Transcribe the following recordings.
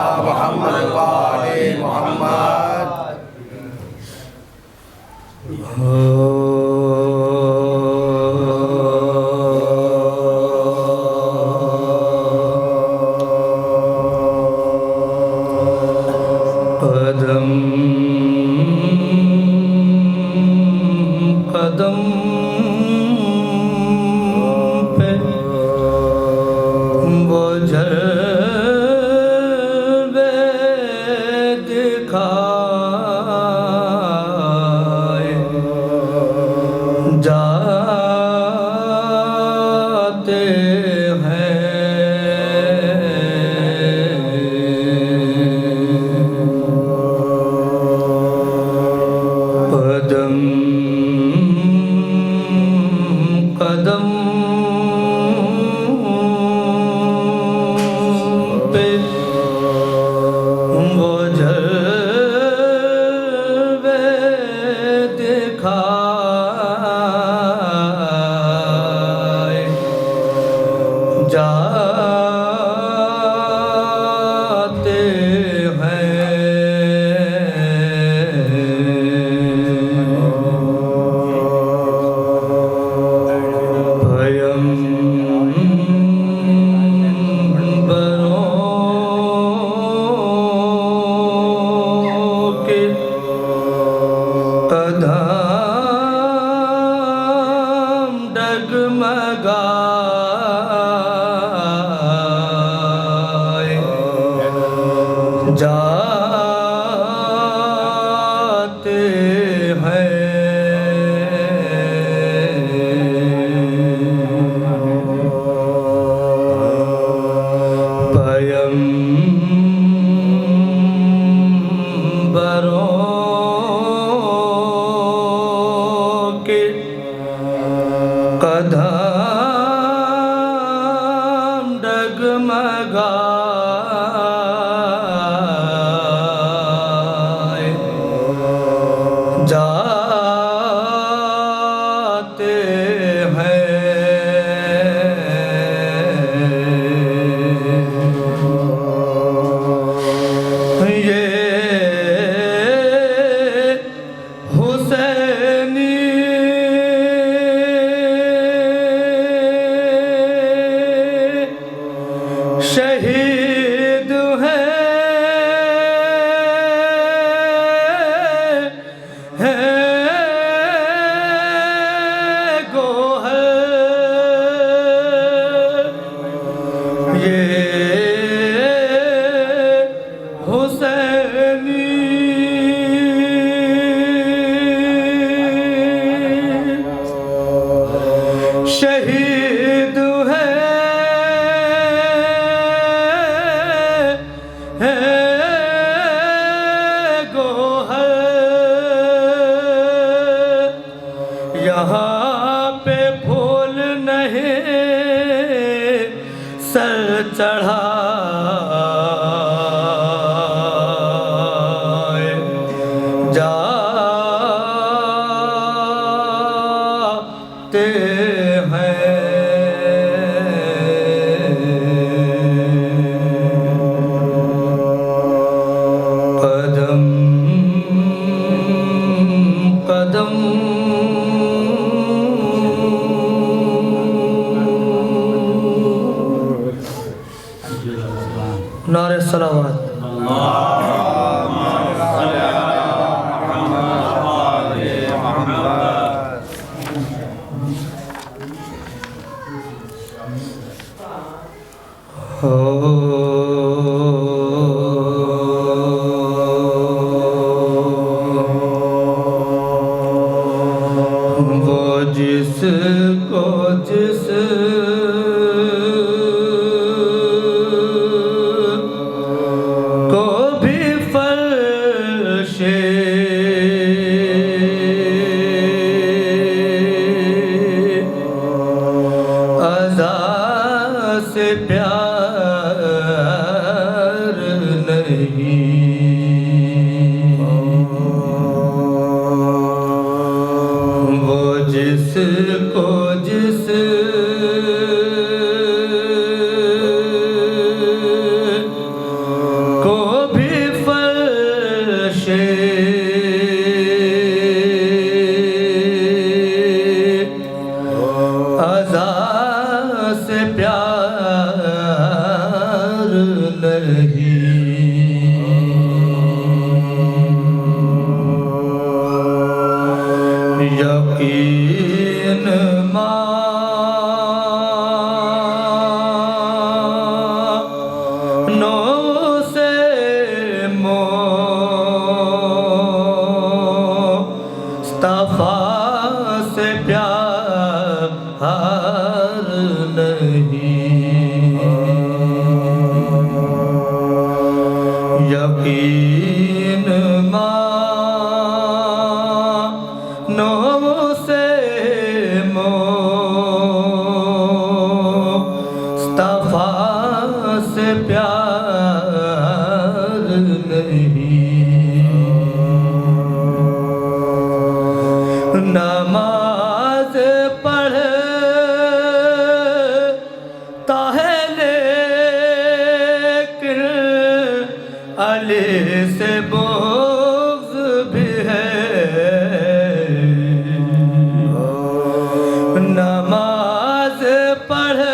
محمد وآل محمد. قدم قدم پہ وہ جلوے دکھائے جاتے ہیں. قدم قدم پہ وہ جلوے دکھائے جاتے ہیں. قدم ڈگمگائے جاتے ہیں. پیمبروں کے قدم ڈگمگائے جاتے ہیں. یہ حسینی شہید ہے گوہر. یہ حسینی شہید ہے گوہر. یہاں پہ پھول نہیں سر چڑھائے جاتے ہیں. قدم قدم نعرہ صلوات. وہ جس کو جس کو بھی فرش عزا سے پیار نہیں. وہ جس کو جس کو یقین مانو سے مصطفیٰ سے پیار نہیں، یقین مانو سے مصطفیٰ سے پیار نہیں، نماز پڑھتا ہے لیکن علی سے بغض بھی ہے، نماز پڑھتا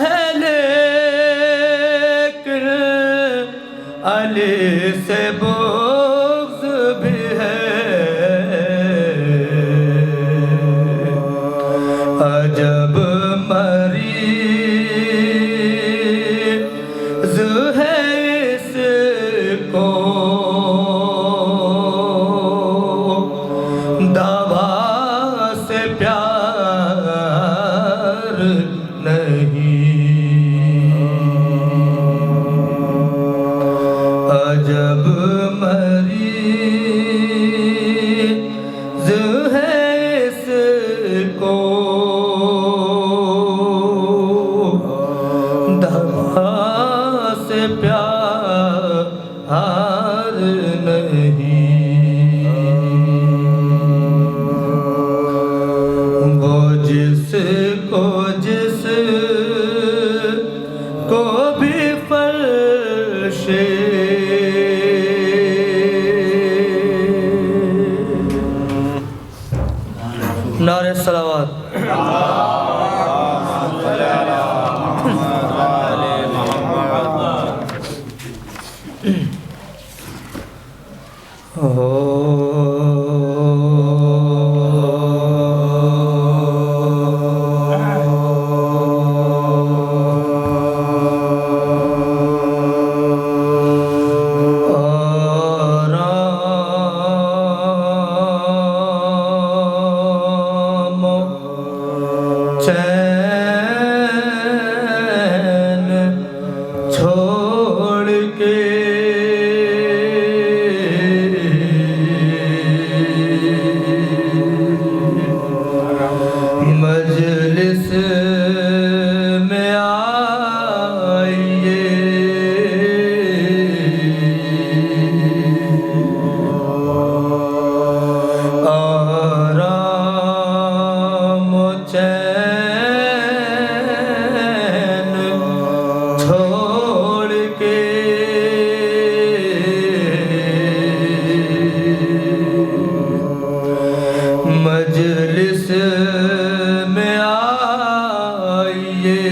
ہے لیکن علی سے بغض بھی ہے، عجب مریض ہے اس کو دوا سے پیار نہیں، عجب مریض ہے اس کو دوا سے پیار نہیں، وہ جس کو بھی فرش نعرہ صلوات چین چھوڑ کے مجلس میں آئیے، آرام و چین چھوڑ کے مجلس میں آئیے،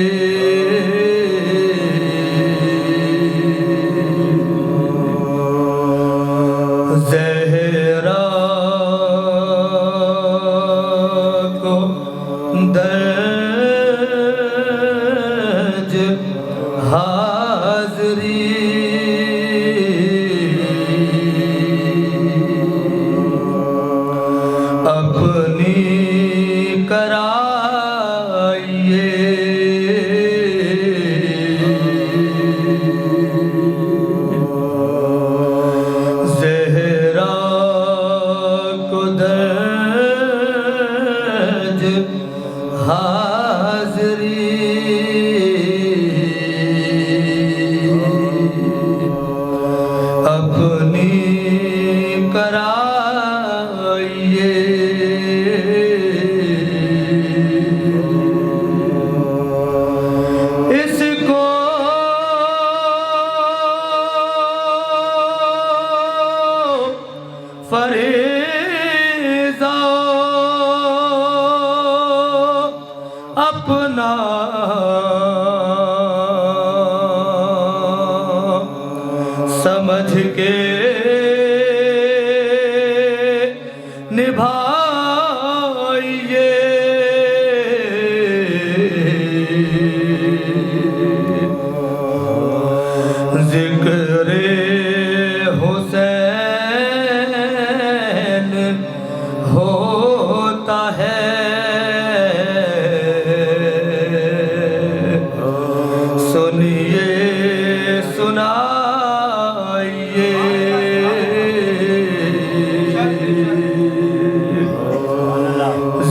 زہرا کو درج حاضری اپنی کرائیے، زہرا کو درج حاضری سمجھ کے نبھائیے ذکر حسین ہوتا ہے سنیے سنائیے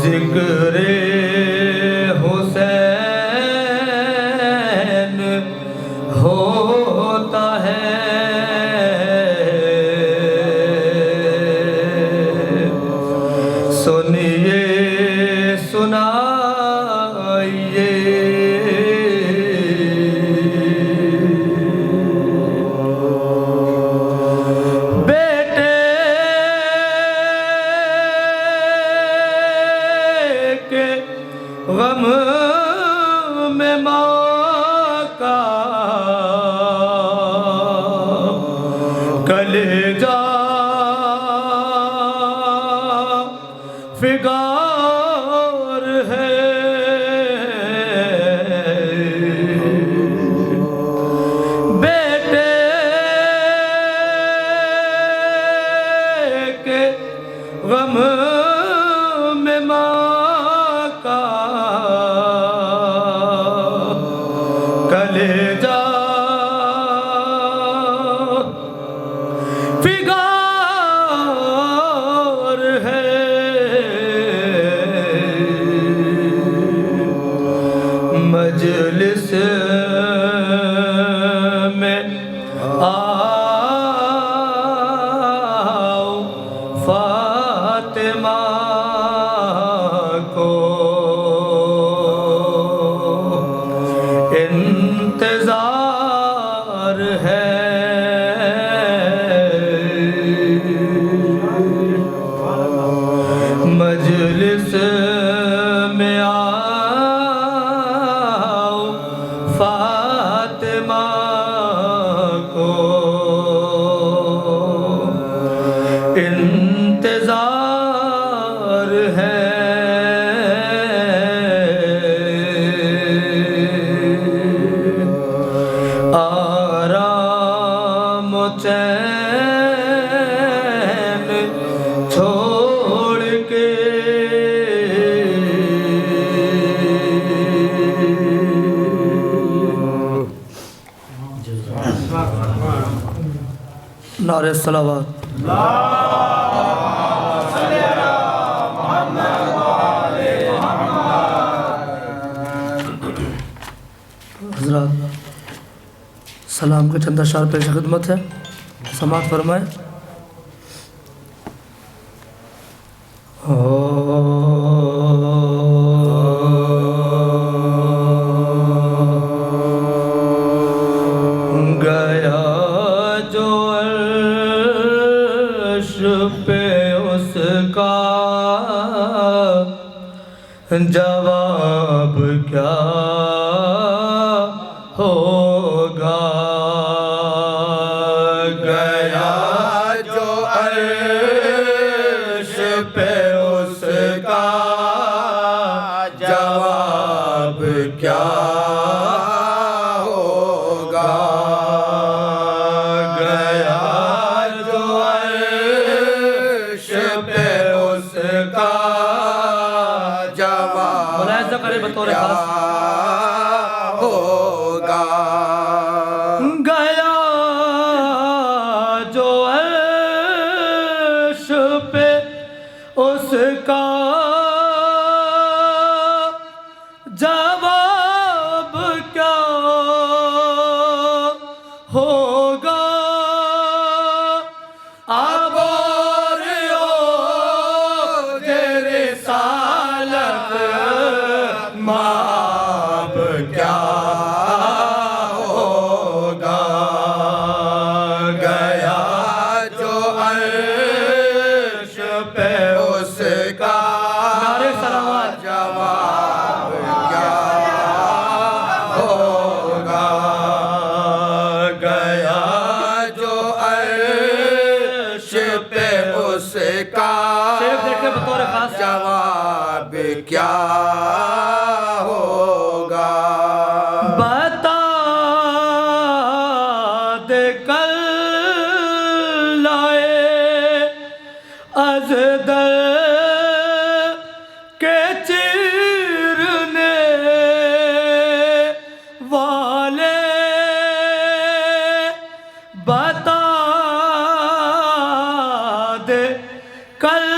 ذکر حسین ہوتا ہے سنیے سنائیے بیٹے کے غم میں ماں کا کلیجہ فگار ہے بیٹے کے غم میں ماں کا کلیجہ فگار ہے مجلس میں آؤ فاطمہ کو انتظار ہے مجلس میں آؤ فاطمہ کو انتظار ہے آرام و چین چھوڑ کے نعرہ صلوات حضرات سلام کا چند اشعار پیش خدمت ہے سماعت فرمائیں گیا جو عرش پہ اس کا جواب کیا ہوگا گیا جو عرش پہ اس کا جواب کیا ہوگا گیا جو عرش پہ اس کا جواب ملاحظہ کرے بطور خاص ہوگا گیا جو عرش پہ اس کا جواب کیا ہوگا اب اور رسالت ماں کل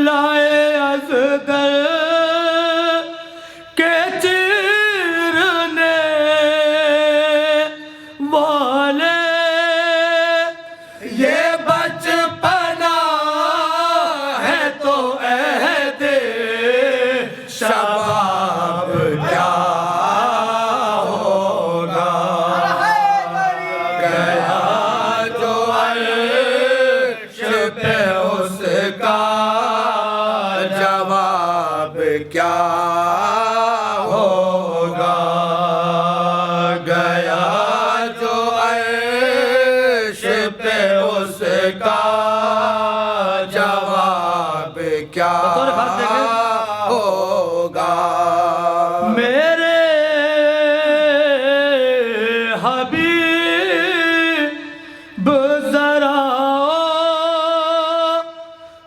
لائے از در کے چیرنے والے یہ بچپنا ہے تو عہد شباب کیا ہوگا گیا جو عرش پہ اس کا جواب کیا ہوگا گیا جو عرش پہ اس کا جواب کیا ہوگا میرے حبیب ذرا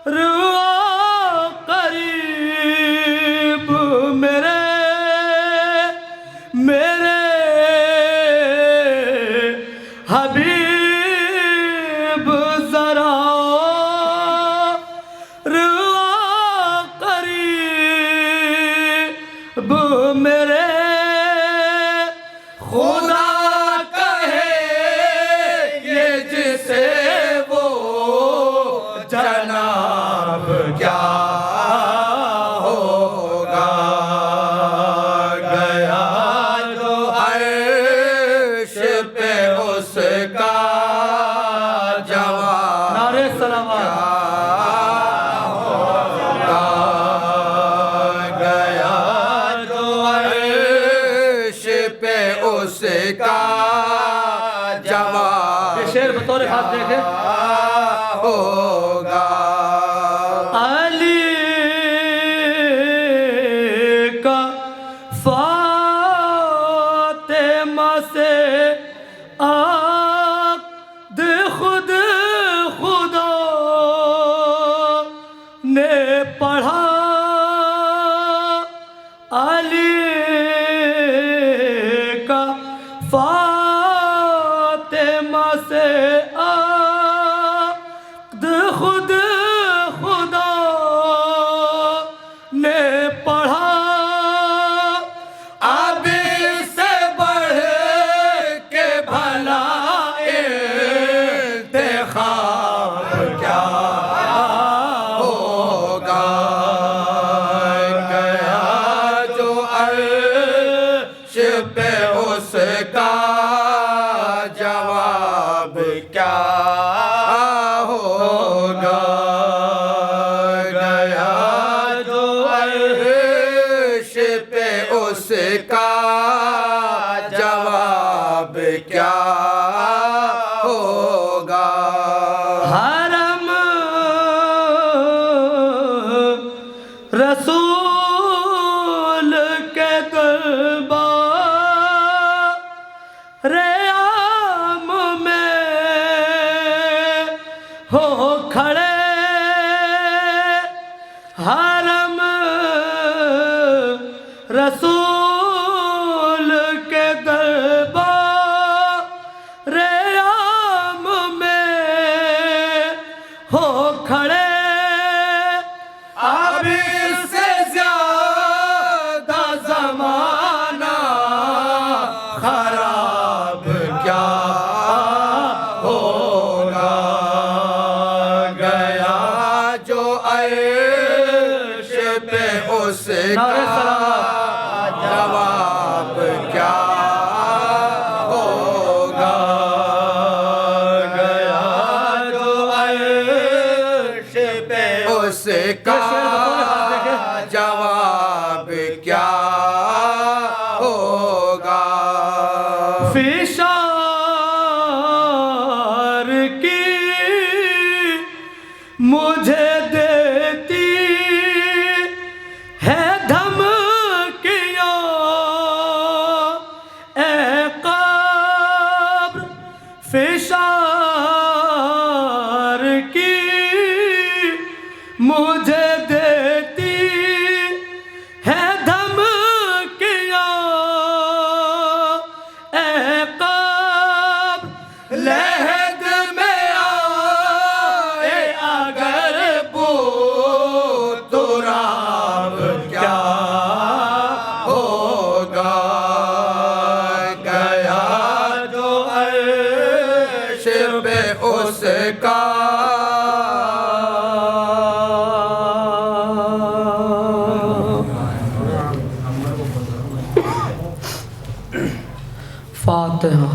روا قریب میرے حبیب ذرا روا قریب میرے خدا کہے یہ جسے وہ جناب کیا ہوگا گیا جو عرش پہ اس کا جواب نعرہ سلامات ہوگا گیا جو عرش پہ اس کا جواب یہ شعر بطور خاص دیکھیں ہوگا علی کا فاطمہ سے عقد خود خدا نے پڑھا علی کا فاطمہ سے عقد خود خدا نے پڑھا اب اس سے بڑھ کے بھلا انتخاب کیا ہوگا گیا جو عرش پہ اس کا جواب کیا ہوگا گیا جو عرش پہ اس کا جواب کیا ہوگا حرم رسول کے دربار عام میں ہو کھڑے حرم رسول کے دربار عام میں ہو کھڑے اب اس سے زیادہ زمانہ خراب کیا ہوگا گیا جو عرش پہ اس نعرہ کا جواب کیا ہوگا گیا جو عرش پہ اس کا جواب کیا ہوگا فشار کی مجھے دیتی ہے دھمکیاں اے قبر فشار کی مجھے دیتی ہے دھمکیاں اے قبر لحد میں آئے اگر فاتحہ۔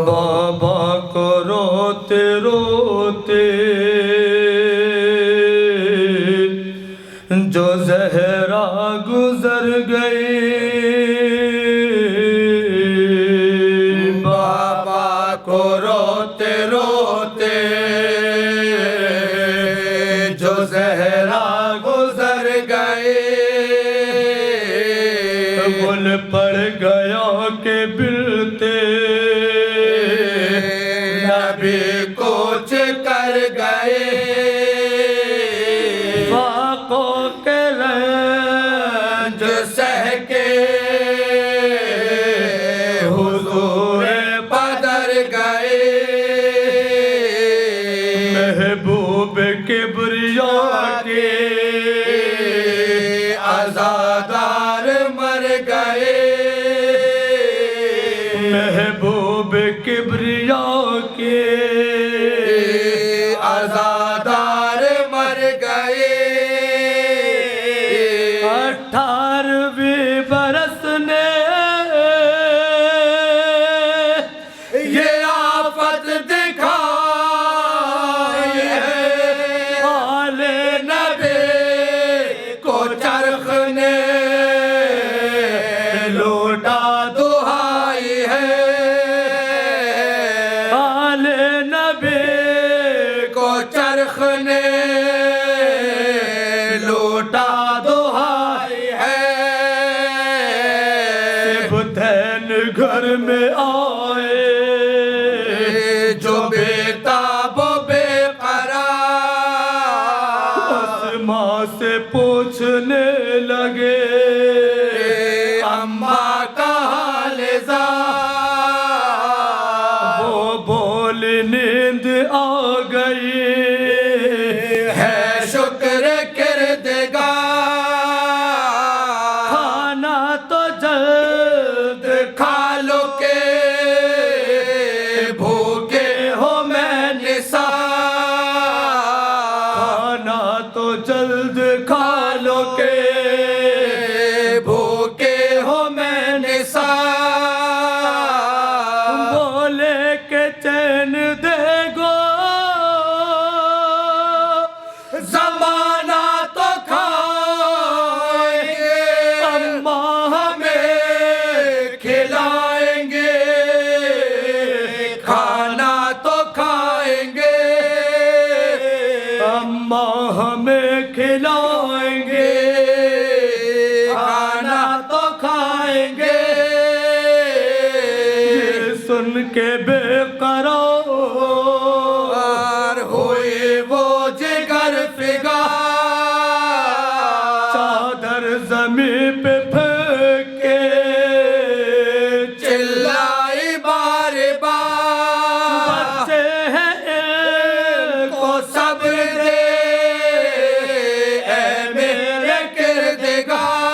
بابا کو روتے روتے جو زہرا گزر گئی، بابا کو روتے روتے جو زہرا گزر گئے، گل پڑ گیا کہ بلتے نبی کوچ کر گئے، فاقوں کے رنج سہ کے حضور بدر گئے، محبوب کبریا کے عزادار مر گئے، محبوب کبریا کے عزادار مر گئے، 18ویں برس نے یہ آفت دکھائی ہے، آل نبی کو چرخ نے لوٹا دہائی ہے، آل نبی کو چرخ نے لوٹا دہائی ہے، سبتین گھر میں آئے جو بے تاب و بے قرار، اسماء سے پوچھنے لگے اماں کا حال زار، وہ بولی نیند آ گئی ہے شکر کردگار، کھانا تو جلد کھا لو کہ بھوکے ہو میں نثار، کھانا تو جلد کھا لو کہ بھوکے ہو میں نثار، بولے کہ چین دے گو زمانہ تو کھائیں گے، اماں ہمیں کھلائیں گے، کھانا تو کھائیں گے، اماں ہمیں کھلائیں گے، کھانا تو کھائیں گے، یہ سن کے بے قرار ہوئے وہ جگر فگار، چادر زمین پہ پھینک کے چلائی بار بار، بچے ہیں ان کو صبر دے اے میرے کردگار،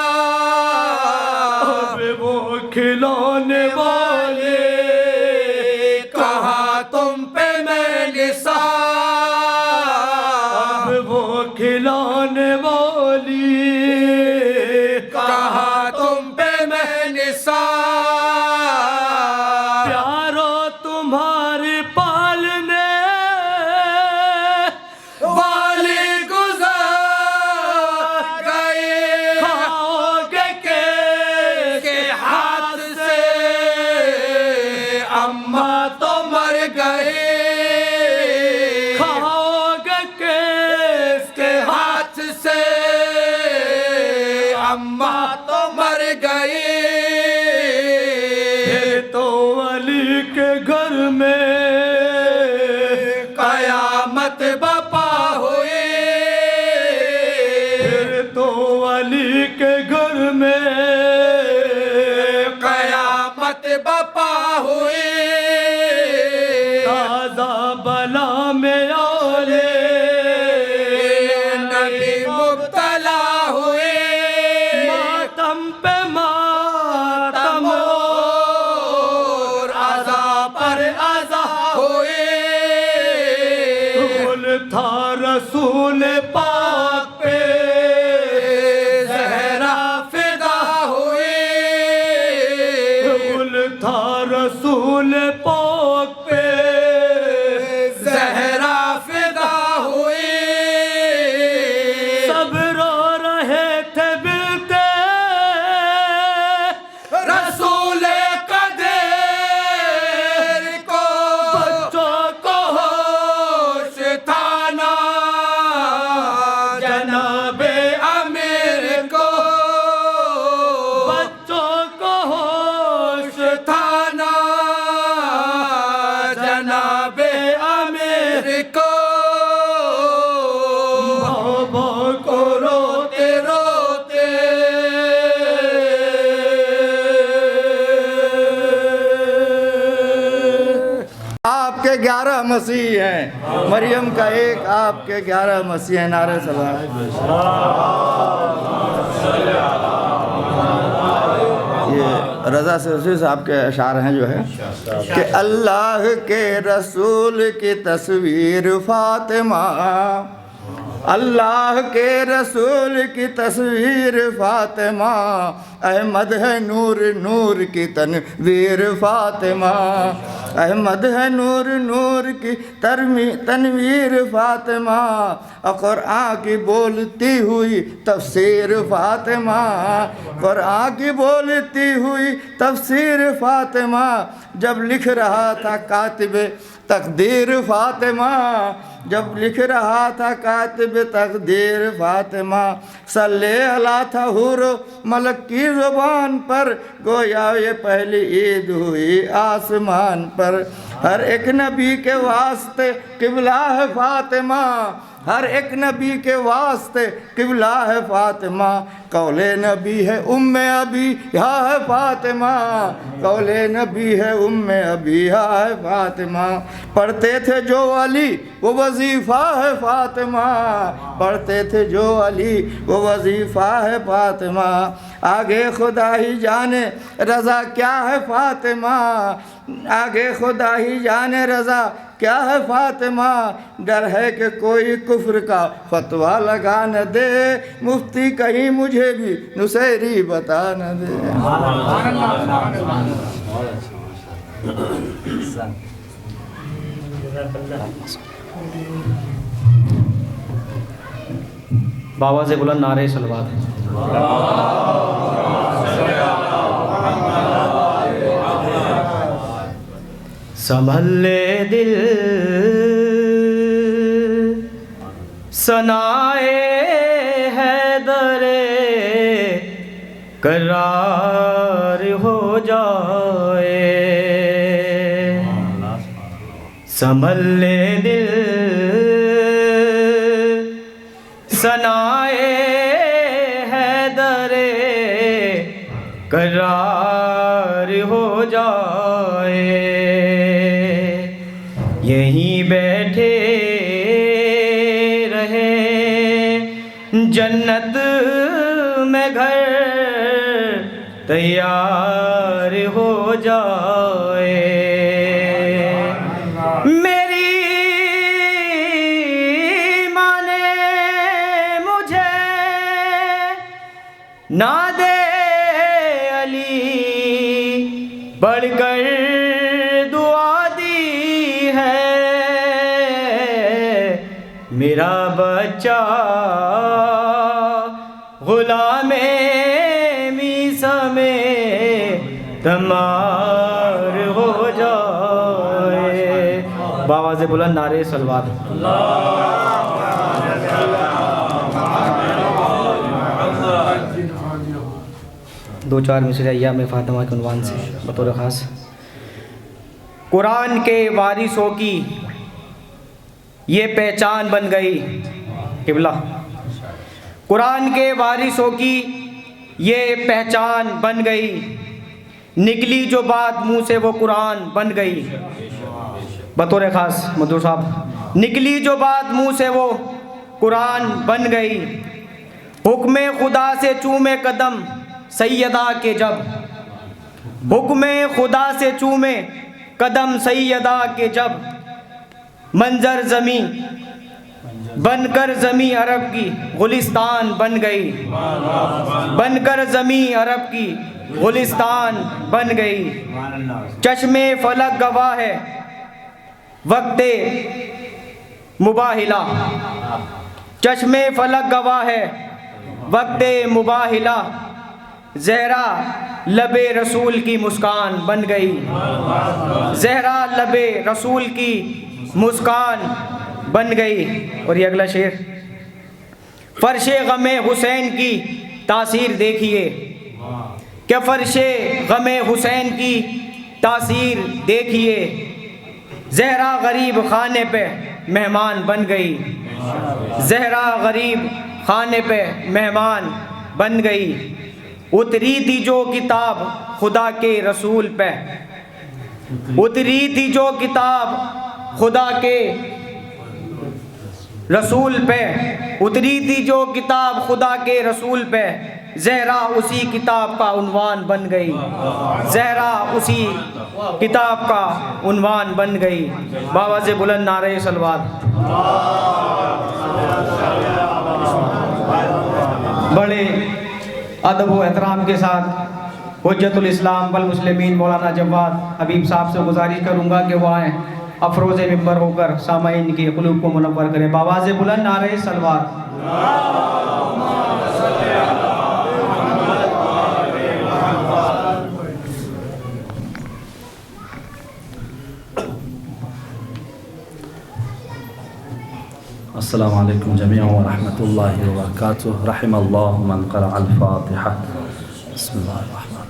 اب وہ کھلانے والے کہاں تم پہ میں نثار، اب وہ کھلانے والی کہاں تم پہ میں نثار، پیارو تمہاری پالنے والی گزر گئے، کھاؤ گے کس کے ہاتھ سے، اماں تو مر گئے، کھاؤ گے کس کے ہاتھ سے، اماں تو مر گئی، تو علی کے گھر میں قیامت بپا ہوئی، تو علی کے گھر میں بات بپا ہوئی تازہ بلا میں اولے نبی مبتلا ہوئے ماتم پہ ماتم اور عزا پر عزا ہوئے گل تھا رسول پاک پہ زہرا فدا ہوئے گل تھا رسول پاک پہ زہرا فدا ہوئے سب رو رہے تھے بلتے رسول قدیر کو بچوں کو ہوش تھا نا جناب امیر کو بچوں کو ہوش تھا نا جناب امیر کو بابا کو روتے روتے آپ کے 11 مسیح ہیں، مریم کا ایک آپ کے 11 مسیح ہیں، نعرہ سلام۔ یہ رضا سرسی صاحب کے اشعار ہیں جو ہے کہ اللہ کے رسول کی تصویر فاطمہ، اللہ کے رسول کی تصویر فاطمہ، احمد ہے نور نور کی تنویر فاطمہ، احمد ہے نور نور کی تنویر فاطمہ، قرآن کی بولتی ہوئی تفسیر فاطمہ، قرآن کی بولتی ہوئی تفسیر فاطمہ، جب لکھ رہا تھا کاتب تقدیر فاطمہ، جب لکھ رہا تھا کاتب تقدیر فاطمہ، صلی اللہ تھا حور و ملک کی زبان پر، گویا یہ پہلی عید ہوئی آسمان پر، ہر ایک نبی کے واسطے قبلہ ہے فاطمہ، ہر ایک نبی کے واسطے قبلہ ہے فاطمہ، قول نبی ہے ام ابی یہاں ہے فاطمہ، قول نبی ہے ام ابی یہاں ہے فاطمہ، پڑھتے تھے جو علی وہ وظیفہ ہے فاطمہ، پڑھتے تھے جو علی وہ وظیفہ ہے فاطمہ، آگے خدا ہی جانے رضا کیا ہے فاطمہ، آگے خدا ہی جانے رضا کیا ہے فاطمہ، ڈر ہے کہ کوئی کفر کا فتویٰ لگا نہ دے، مفتی کہیں مجھے بھی نصیری بتا نہ دے۔ بابا سے بلند نعرہ صلوات۔ سنبھل لے دل ثنائے حیدر قرار ہو جائے، سنبھل لے دل ثنائے حیدر قرار ہو جائے، یہیں بیٹھے رہے جنت میں گھر تیار ہو جائے، میری ماں نے مجھے نہ دے علی بڑھ کر دعا دی ہے، میرا بچہ غلام میسا میں تمار ہو جائے۔ باواز بلند نعرہ صلوات۔ دو چار مصرع ایام فاطمہ کے عنوان سے بطور خاص۔ قرآن کے وارثوں کی یہ پہچان بن گئی، قبلہ قرآن کے وارثوں کی یہ پہچان بن گئی، نکلی جو بات منہ سے وہ قرآن بن گئی. بطور خاص مدعو صاحب، نکلی جو بات منہ سے وہ قرآن بن گئی. حکم خدا سے چومے قدم سیدہ کے جب، حکم خدا سے چومے قدم سیدہ کے جب، منظر زمیں بن کر زمیں عرب کی گلستان بن گئی. بن کر زمیں عرب کی گلستان بن گئی. چشم فلک گواہ ہے وقت مباہلہ، چشم فلک گواہ ہے وقت مباہلہ. زہرا لب رسول کی مسکان بن گئی. زہرا لب رسول کی مسکان بن گئی. اور یہ اگلا شعر، فرش غم حسین کی تاثیر دیکھیے کہ فرش غم حسین کی تاثیر دیکھیے. زہرا غریب خانے پہ مہمان بن گئی. زہرا غریب خانے پہ مہمان بن گئی. اتری تھی جو کتاب خدا کے رسول پہ، اتری تھی جو کتاب خدا کے رسول پہ، اتری تھی جو کتاب خدا کے رسول پہ. زہرا اسی کتاب کا عنوان بن گئی. زہرا اسی کتاب کا عنوان بن گئی. باواز بلند نعرہ صلوات. بڑے ادب و احترام کے ساتھ حجت الاسلام والمسلمین مولانا جواد حبیب صاحب سے گزارش کروں گا کہ وہ آئیں، افروز ممبر ہو کر سامعین کے قلوب کو منور کریں. باواز بلند نعرہ صلوات. السلام علیکم جميعا ورحمۃ اللہ وبرکاتہ. رحم اللہ من قرأ الفاتحہ. بسم اللہ الرحمن الرحیم.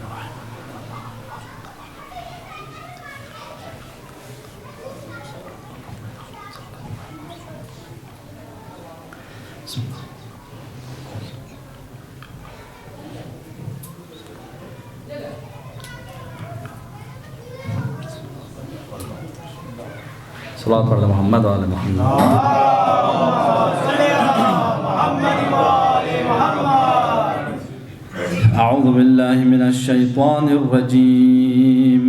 صلوات پڑھ محمد وعلی محمد. اعوذ باللہ من الشیطان الرجیم.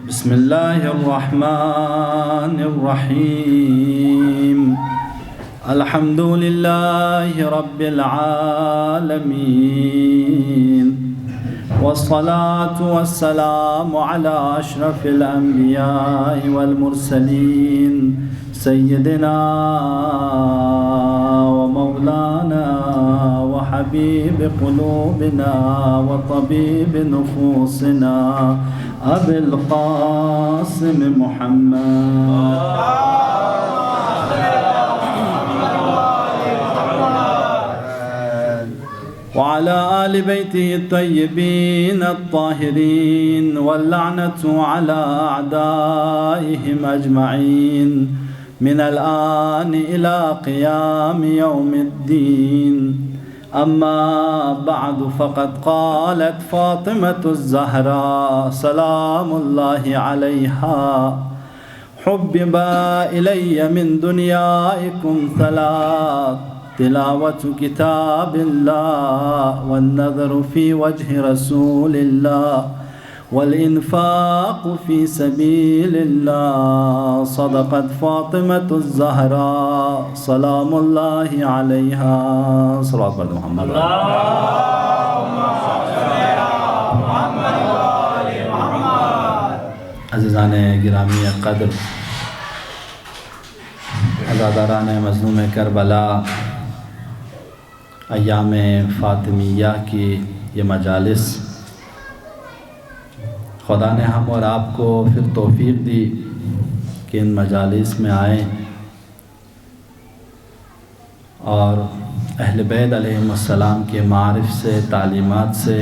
بسم اللہ الرحمن الرحیم. الحمد للہ رب العالمین والصلاة والسلام على أشرف الأنبياء والمرسلين سيدنا ومولانا وحبيب قلوبنا وطبيب نفوسنا أبي القاسم محمد وعلى آل بيته الطيبين الطاهرين واللعنة على أعدائهم أجمعين من الآن إلى قيام يوم الدين. أما بعد فقد قالت فاطمة الزهراء سلام الله عليها: حبب إلي من دنيائكم ثلاث: تلاوة كتاب الله، والنظر في وجه رسول الله، والإنفاق في سبيل الله. صدقت فاطمة الزهراء سلام الله عليها. صلوات بر محمد. عزیزان گرامی قدر، عزاداران مظلوم کربلا، ایام فاطمیہ کی یہ مجالس، خدا نے ہم اور آپ کو پھر توفیق دی کہ ان مجالس میں آئیں اور اہل بیت علیہم السلام کے معارف سے، تعلیمات سے،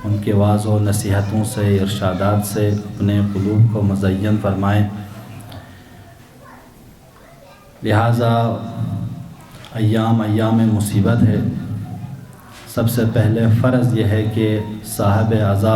ان کے وعظ و نصیحتوں سے، ارشادات سے اپنے قلوب کو مزین فرمائیں. لہٰذا ایام مصیبت ہے. سب سے پہلے فرض یہ ہے کہ صاحب عزا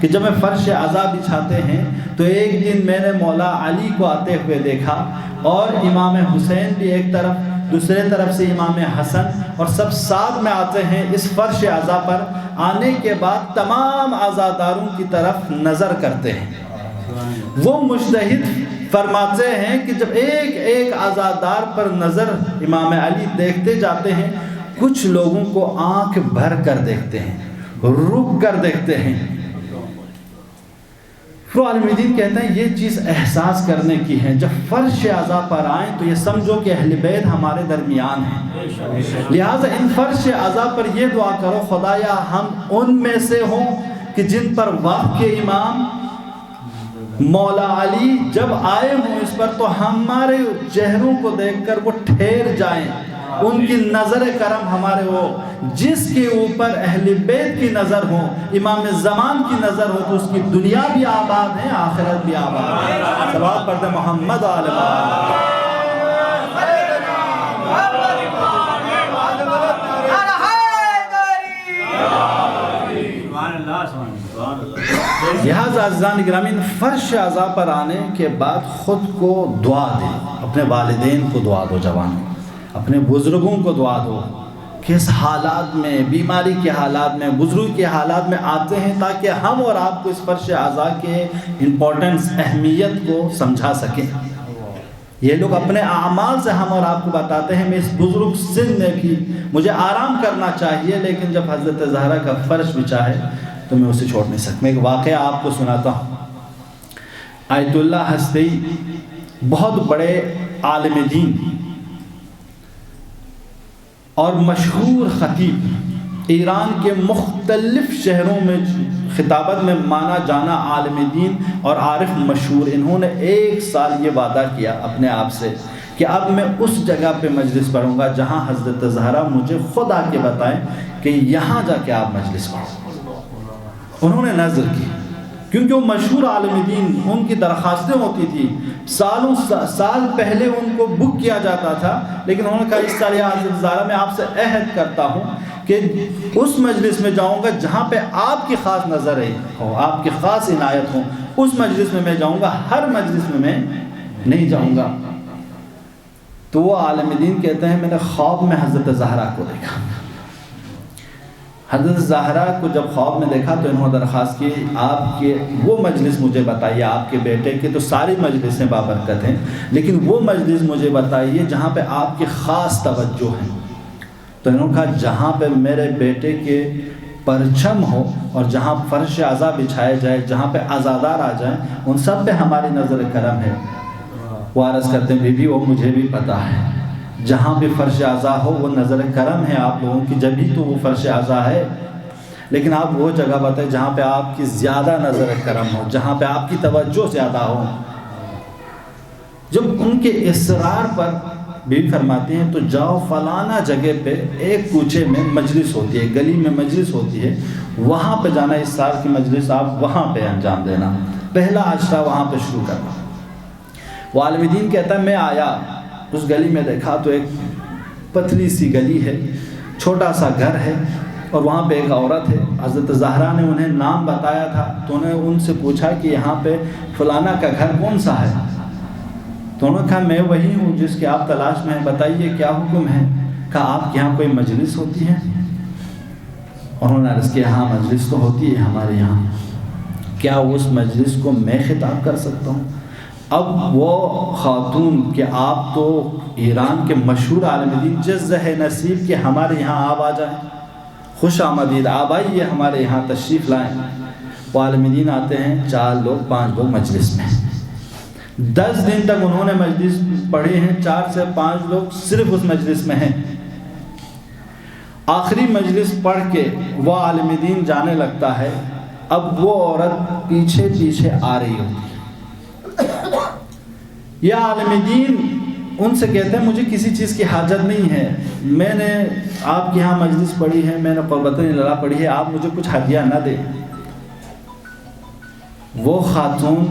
کہ جب میں فرش عزا بچھاتے ہیں تو ایک دن میں نے مولا علی کو آتے ہوئے دیکھا اور امام حسین بھی ایک طرف، دوسرے طرف سے امام حسن، اور سب ساتھ میں آتے ہیں اس فرش عزا پر۔ آنے کے بعد تمام عزاداروں کی طرف نظر کرتے ہیں۔ وہ مجتہد فرماتے ہیں کہ جب ایک ایک عزادار پر نظر امام علی دیکھتے جاتے ہیں، کچھ لوگوں کو آنکھ بھر کر دیکھتے ہیں، رک کر دیکھتے ہیں۔ تو عالم دین کہتے ہیں یہ چیز احساس کرنے کی ہے، جب فرش عزا پر آئیں تو یہ سمجھو کہ اہل بیت ہمارے درمیان ہیں، لہٰذا ان فرش عزا پر یہ دعا کرو خدایا ہم ان میں سے ہوں کہ جن پر وقت کے امام مولا علی جب آئے ہوں اس پر تو ہمارے چہروں کو دیکھ کر وہ ٹھہر جائیں، ان کی نظر کرم ہمارے ہو۔ جس کے اوپر اہل بیت کی نظر ہو، امام زمان کی نظر ہو، تو اس کی دنیا بھی آباد ہے، آخرت بھی آباد ہے۔ صلوات پڑھتے محمد آل محمد۔ لہٰذا عزیزان گرامی فرش عزا پر آنے کے بعد خود کو دعا دیں، اپنے والدین کو دعا دو، جوانوں اپنے بزرگوں کو دعا دو، کس حالات میں، بیماری کے حالات میں، بزرگ کے حالات میں آتے ہیں، تاکہ ہم اور آپ کو اس فرش عزا کے امپورٹنس، اہمیت کو سمجھا سکیں۔ یہ لوگ اپنے اعمال سے ہم اور آپ کو بتاتے ہیں میں اس بزرگ سن میں بھی مجھے آرام کرنا چاہیے، لیکن جب حضرت زہرا کا فرش بچھا ہے تو میں اسے چھوڑ نہیں سکتا۔ میں ایک واقعہ آپ کو سناتا ہوں۔ آیت اللہ ہستی بہت بڑے عالم دین اور مشہور خطیب، ایران کے مختلف شہروں میں خطابت میں مانا جانا عالم دین اور عارف مشہور، انہوں نے ایک سال یہ وعدہ کیا اپنے آپ سے کہ اب میں اس جگہ پہ مجلس پڑھوں گا جہاں حضرت زہرا مجھے خود آ کے بتائیں کہ یہاں جا کے آپ مجلس پڑھو۔ انہوں نے نظر کی، کیونکہ وہ مشہور عالم دین، ان کی درخواستیں ہوتی تھی، سال پہلے ان کو بک کیا جاتا تھا، لیکن انہوں نے کہا اس سال یا حضرت زہرا میں آپ سے عہد کرتا ہوں کہ اس مجلس میں جاؤں گا جہاں پہ آپ کی خاص نظر ہو، آپ کی خاص عنایت ہو، اس مجلس میں جاؤں گا، ہر مجلس میں نہیں جاؤں گا۔ تو وہ عالم دین کہتے ہیں میں نے خواب میں حضرت زہرا کو دیکھا۔ حضرت زہرا کو جب خواب میں دیکھا تو انہوں نے درخواست کی آپ کے وہ مجلس مجھے بتائیے، آپ کے بیٹے کے تو ساری مجلسیں بابرکت ہیں، لیکن وہ مجلس مجھے بتائیے جہاں پہ آپ کی خاص توجہ ہے۔ تو انہوں نے کہا جہاں پہ میرے بیٹے کے پرچم ہو اور جہاں فرش عزا بچھائے جائے، جہاں پہ عزادار آ جائیں، ان سب پہ ہماری نظر کرم ہے۔ وہ عرض کرتے ہیں بی بی وہ مجھے بھی پتہ ہے، جہاں بھی فرش عزا ہو وہ نظر کرم ہے آپ لوگوں کی، جب ہی تو وہ فرش عزا ہے، لیکن آپ وہ جگہ بتائیں جہاں پہ آپ کی زیادہ نظر کرم ہو، جہاں پہ آپ کی توجہ زیادہ ہو۔ جب ان کے اصرار پر بیوی فرماتی ہیں تو جاؤ فلانا جگہ پہ ایک کوچے میں مجلس ہوتی ہے، گلی میں مجلس ہوتی ہے، وہاں پہ جانا، اس سال کی مجلس آپ وہاں پہ انجام دینا، پہلا عشرہ وہاں پہ شروع کرنا۔ وہ عالم دین کہتا ہے میں آیا اس گلی میں، دیکھا تو ایک پتلی سی گلی ہے، چھوٹا سا گھر ہے، اور وہاں پہ ایک عورت ہے۔ حضرت زہرا نے انہیں نام بتایا تھا تو انہیں ان سے پوچھا کہ یہاں پہ فلانا کا گھر کون سا ہے؟ تو انہوں نے کہا میں وہی ہوں جس کے آپ تلاش میں ہیں، بتائیے کیا حکم ہے؟ کہا آپ کے یہاں کوئی مجلس ہوتی ہے؟ انہوں نے عرض کیا ہاں مجلس تو ہوتی ہے ہمارے یہاں، کیا اس مجلس کو میں خطاب کر سکتا ہوں؟ اب وہ خاتون کہ آپ تو ایران کے مشہور عالم دین، جس ہے نصیب کہ ہمارے یہاں آپ آ جائیں، خوش آمدید، آپ آئیے ہمارے یہاں تشریف لائیں۔ وہ عالم دین آتے ہیں 4 لوگ 5 لوگ مجلس میں، 10 دن تک انہوں نے مجلس پڑھی ہیں، 4 سے 5 لوگ صرف اس مجلس میں ہیں۔ آخری مجلس پڑھ کے وہ عالم دین جانے لگتا ہے، اب وہ عورت پیچھے پیچھے آ رہی ہوتی ہے۔ یہ عالم دین ان سے کہتے ہیں مجھے کسی چیز کی حاجت نہیں ہے، میں نے آپ کے ہاں مجلس پڑھی ہے، میں نے قربت اللہ پڑھی ہے، آپ مجھے کچھ ہدیہ نہ دیں۔ وہ خاتون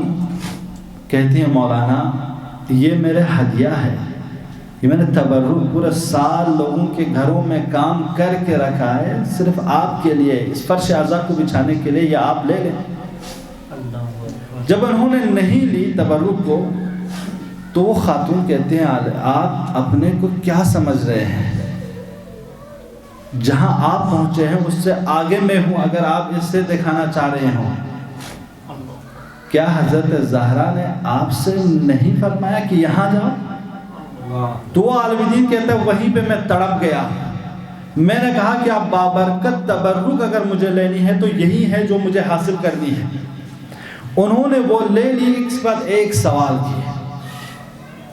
کہتی ہیں مولانا یہ میرے ہدیہ ہے، یہ میں نے تبرک پورا سال لوگوں کے گھروں میں کام کر کے رکھا ہے، صرف آپ کے لیے اس فرش عزا کو بچھانے کے لیے، یہ آپ لے لیں۔ جب انہوں نے نہیں لی تبرک کو تو وہ خاتون کہتے ہیں آپ اپنے کو کیا سمجھ رہے ہیں؟ جہاں آپ پہنچے ہیں اس سے آگے میں ہوں، اگر آپ اس سے دکھانا چاہ رہے ہوں۔ کیا حضرت زہرا نے آپ سے نہیں فرمایا کہ یہاں جاؤ؟ تو وہ عالم دین کہتا ہے وہیں پہ میں تڑپ گیا، میں نے کہا کہ آپ بابرکت تبرک اگر مجھے لینی ہے تو یہی ہے جو مجھے حاصل کرنی ہے۔ انہوں نے وہ لے لی، اس بعد ایک سوال کیا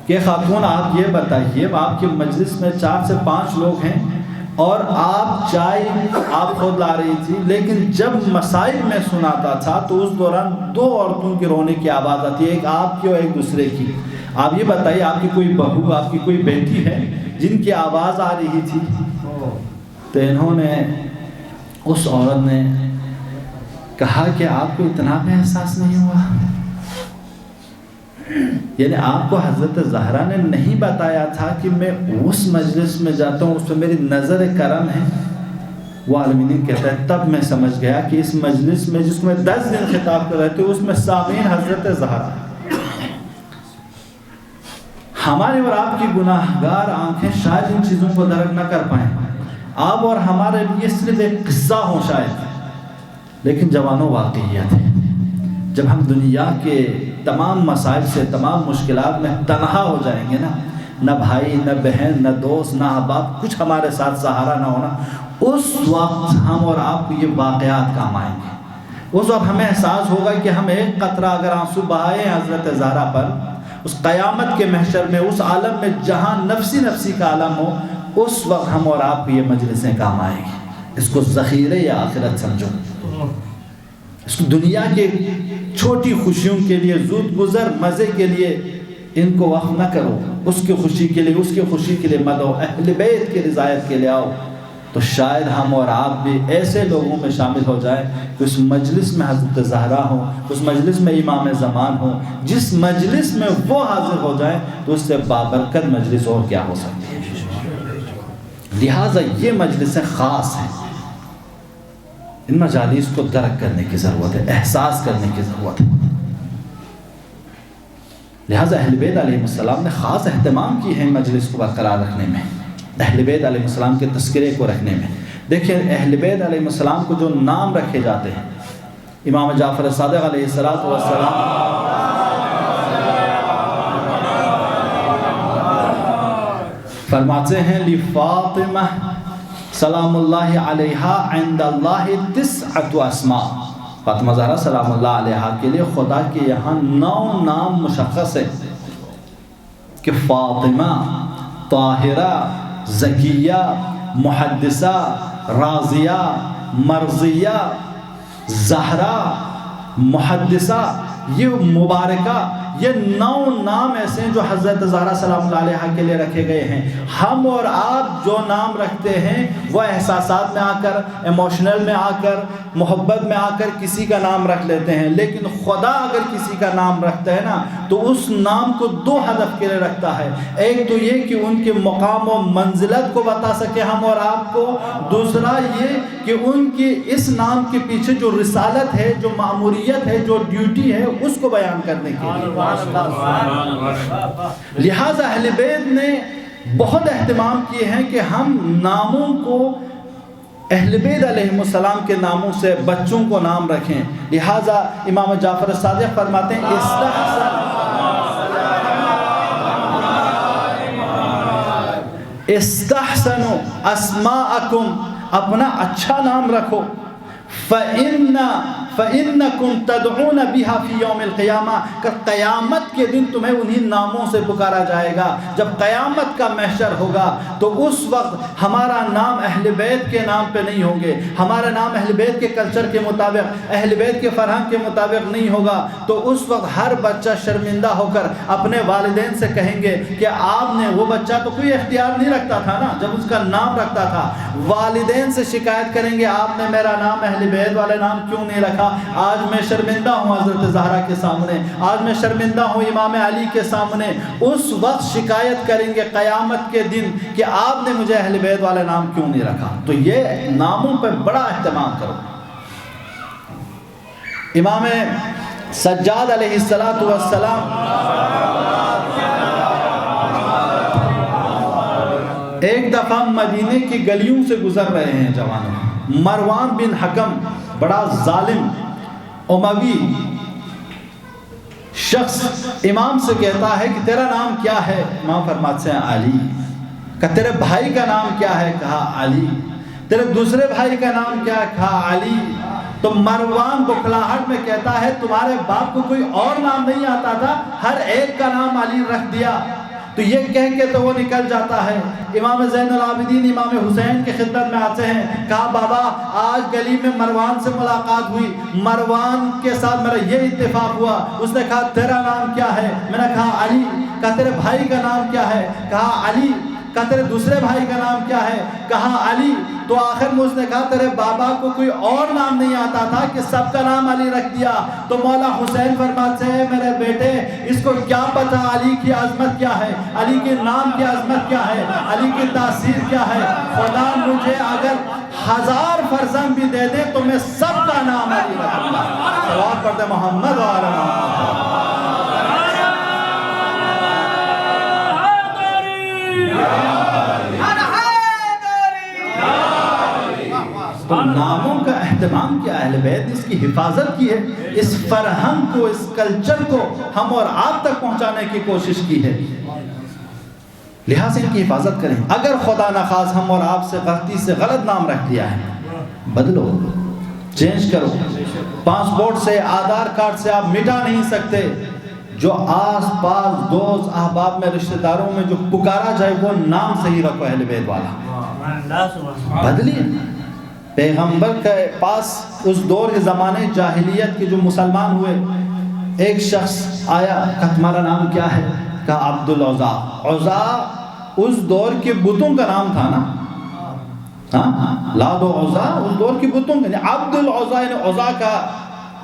کہ خاتون آپ یہ بتائیے، آپ کی مجلس میں 4 سے 5 لوگ ہیں اور آپ چائے آپ خود لا رہی تھی، لیکن جب مسائل میں سناتا تھا تو اس دوران 2 عورتوں کی رونے کی آواز آتی ہے، ایک آپ کی اور ایک دوسرے کی۔ آپ یہ بتائیے آپ کی کوئی بہو، آپ کی کوئی بیٹی ہے جن کی آواز آ رہی تھی؟ تو انہوں نے، اس عورت نے کہا کہ آپ کو اتنا بھی احساس نہیں ہوا؟ یعنی آپ کو حضرت زہرا نے نہیں بتایا تھا کہ میں اس مجلس میں جاتا ہوں، اس پہ میری نظر کرم ہے؟ وہ عالم دین کہتا ہے تب میں سمجھ گیا کہ اس مجلس میں جس کو میں 10 دن خطاب کر رہے تھے اس میں سامعین حضرت زہرا۔ ہماری اور آپ کی گناہگار آنکھیں شاید ان چیزوں کو درک نہ کر پائیں، آپ اور ہمارے لیے صرف ایک قصہ ہو شاید، لیکن جوانوں واقعیت ہے۔ جب ہم دنیا کے تمام مسائل سے، تمام مشکلات میں تنہا ہو جائیں گے نا، نہ بھائی، نہ بہن، نہ دوست، نہ احباب، کچھ ہمارے ساتھ سہارا نہ ہونا، اس وقت ہم اور آپ کو یہ واقعات کام آئیں گے۔ اس وقت ہمیں احساس ہوگا کہ ہم ایک قطرہ اگر آنسو بہائے حضرت زہرا پر، اس قیامت کے محشر میں، اس عالم میں جہاں نفسی کا عالم ہو، اس وقت ہم اور آپ کو یہ مجلسیں کام آئیں گی۔ اس کو ذخیرے یا آخرت سمجھو، اس کو دنیا کے چھوٹی خوشیوں کے لیے، زود گزر مزے کے لیے ان کو وقف نہ کرو، اس کی خوشی کے لیے، اس کی خوشی کے لیے مت آؤ، اہل بیت کی رضایت کے لیے آؤ، تو شاید ہم اور آپ بھی ایسے لوگوں میں شامل ہو جائیں کہ اس مجلس میں حضرت زہرا ہو، اس مجلس میں امام زمان ہو، جس مجلس میں وہ حاضر ہو جائیں تو اس سے بابرکت مجلس اور کیا ہو سکتی ہے۔ لہٰذا یہ مجلسیں خاص ہیں، ان مجالس کو درک کرنے کی ضرورت ہے، احساس کرنے کی ضرورت ہے۔ لہٰذا اہل بیت علیہ السلام نے خاص اہتمام کی ہے مجلس کو برقرار رکھنے میں، اہل بیت علیہ السلام کے تذکرے کو رکھنے میں۔ دیکھیں اہل بیت علیہ السلام کو جو نام رکھے جاتے ہیں، امام جعفر صادق علیہ السلام فرماتے ہیں لفاطمہ سلام اللہ علیہا عند اللہ 9 اسماء، فاطمہ زہرا سلام اللہ علیہا کے لیے خدا کے یہاں 9 نام مشخص ہے کہ فاطمہ، طاہرہ، زکیہ، محدثہ، راضیہ، مرضیہ، زہرا، محدثہ، یہ مبارکہ، یہ 9 نام ایسے ہیں جو حضرت زہرا سلام اللہ علیہا کے لیے رکھے گئے ہیں۔ ہم اور آپ جو نام رکھتے ہیں وہ احساسات میں آ کر، ایموشنل میں آ کر، محبت میں آ کر کسی کا نام رکھ لیتے ہیں، لیکن خدا اگر کسی کا نام رکھتا ہے نا تو اس نام کو 2 ہدف کے لیے رکھتا ہے۔ ایک تو یہ کہ ان کے مقام و منزلت کو بتا سکے ہم اور آپ کو، دوسرا یہ کہ ان کی اس نام کے پیچھے جو رسالت ہے، جو مأموریت ہے، جو ڈیوٹی ہے، اس کو بیان کرنے کے لیے۔ لہٰذا اہل بیت نے بہت اہتمام کیے ہیں کہ ہم ناموں کو اہل بیت علیہ السلام کے ناموں سے بچوں کو نام رکھیں۔ لہٰذا امام جعفر صادق فرماتے ہیں استحسنوا اسماءکم، اپنا اچھا نام رکھو، فَإِنَّكُمْ تَدْعُونَ بِهَا فِي يَوْمِ الْقِيَامَةِ، کہ قیامت کے دن تمہیں انہی ناموں سے پکارا جائے گا۔ جب قیامت کا محشر ہوگا تو اس وقت ہمارا نام اہل بیت کے نام پہ نہیں ہوں گے، ہمارا نام اہل بیت کے کلچر کے مطابق، اہل بیت کے فرہنگ کے مطابق نہیں ہوگا، تو اس وقت ہر بچہ شرمندہ ہو کر اپنے والدین سے کہیں گے کہ آپ نے، وہ بچہ تو کوئی اختیار نہیں رکھتا تھا نا جب اس کا نام رکھتا تھا، والدین سے شکایت کریں گے آپ نے میرا نام اہل بیت والے نام کیوں نہیں رکھا، آج میں شرمندہ ہوں حضرت زہرا کے سامنے، آج میں شرمندہ ہوں امام علی کے سامنے۔ اس وقت شکایت کریں گے قیامت کے دن کہ آپ نے مجھے اہل بیت والے نام کیوں نہیں رکھا۔ تو یہ ناموں پہ بڑا اہتمام کرو۔ امام سجاد علیہ السلام ایک دفعہ مدینے کی گلیوں سے گزر رہے ہیں جوانوں. مروان بن حکم بڑا ظالم اموی شخص امام سے کہتا ہے کہ تیرا نام کیا ہے؟ امام فرماتے ہیں علی. کہ تیرے بھائی کا نام کیا ہے؟ کہا علی. تیرے دوسرے بھائی کا نام کیا ہے؟ کہا علی. تو مروان بکھلاہٹ میں کہتا ہے تمہارے باپ کو کوئی اور نام نہیں آتا تھا، ہر ایک کا نام علی رکھ دیا. تو یہ کہہ کے تو وہ نکل جاتا ہے. امام زین العابدین امام حسین کی خدمت میں آتے ہیں. کہا بابا آج گلی میں مروان سے ملاقات ہوئی، مروان کے ساتھ میرا یہ اتفاق ہوا. اس نے کہا تیرا نام کیا ہے؟ میں نے کہا علی. کہا تیرے بھائی کا نام کیا ہے؟ کہا علی. کہا تیرے دوسرے بھائی کا نام کیا ہے؟ کہا علی. تو آخر میں اس نے کہا تیرے بابا کو کوئی اور نام نہیں آتا تھا کہ سب کا نام علی رکھ دیا. تو مولا حسین فرماتے ہیں میرے بیٹے اس کو کیا پتا علی کی عظمت کیا ہے، علی کے نام کی عظمت کیا ہے، علی کی تاثیر کیا ہے. خدا مجھے اگر 1000 فرزند بھی دے دے تو میں سب کا نام علی رکھوں گا. صلوات پڑھتے محمد و آل محمد. تو ناموں کا اہتمام کیا اہل بیت اس کی حفاظت کی ہے، اس فرہنگ کو، اس کلچر کو ہم اور آپ تک پہنچانے کی کوشش کی ہے. لہٰذا ان کی حفاظت کریں. اگر خدا نخواست ہم اور آپ سے غلطی سے غلط نام رکھ دیا ہے، بدلو، چینج کرو. پاسپورٹ سے، آدھار کارڈ سے آپ مٹا نہیں سکتے. جو آس پاس دوست احباب میں رشتہ داروں میں جو پکارا جائے وہ نام صحیح رکھو اہل بیت والا. بدلیے. پیغمبر کے پاس اس دور کے زمانے جاہلیت کے جو مسلمان ہوئے، ایک شخص آیا. کہا تمہارا نام کیا ہے؟ کہا عبد العزا. عزا اس دور کے بتوں کا نام تھا نا. لاد و عزا اس دور کے بتوں کا. عبد العزا یعنی عزا کا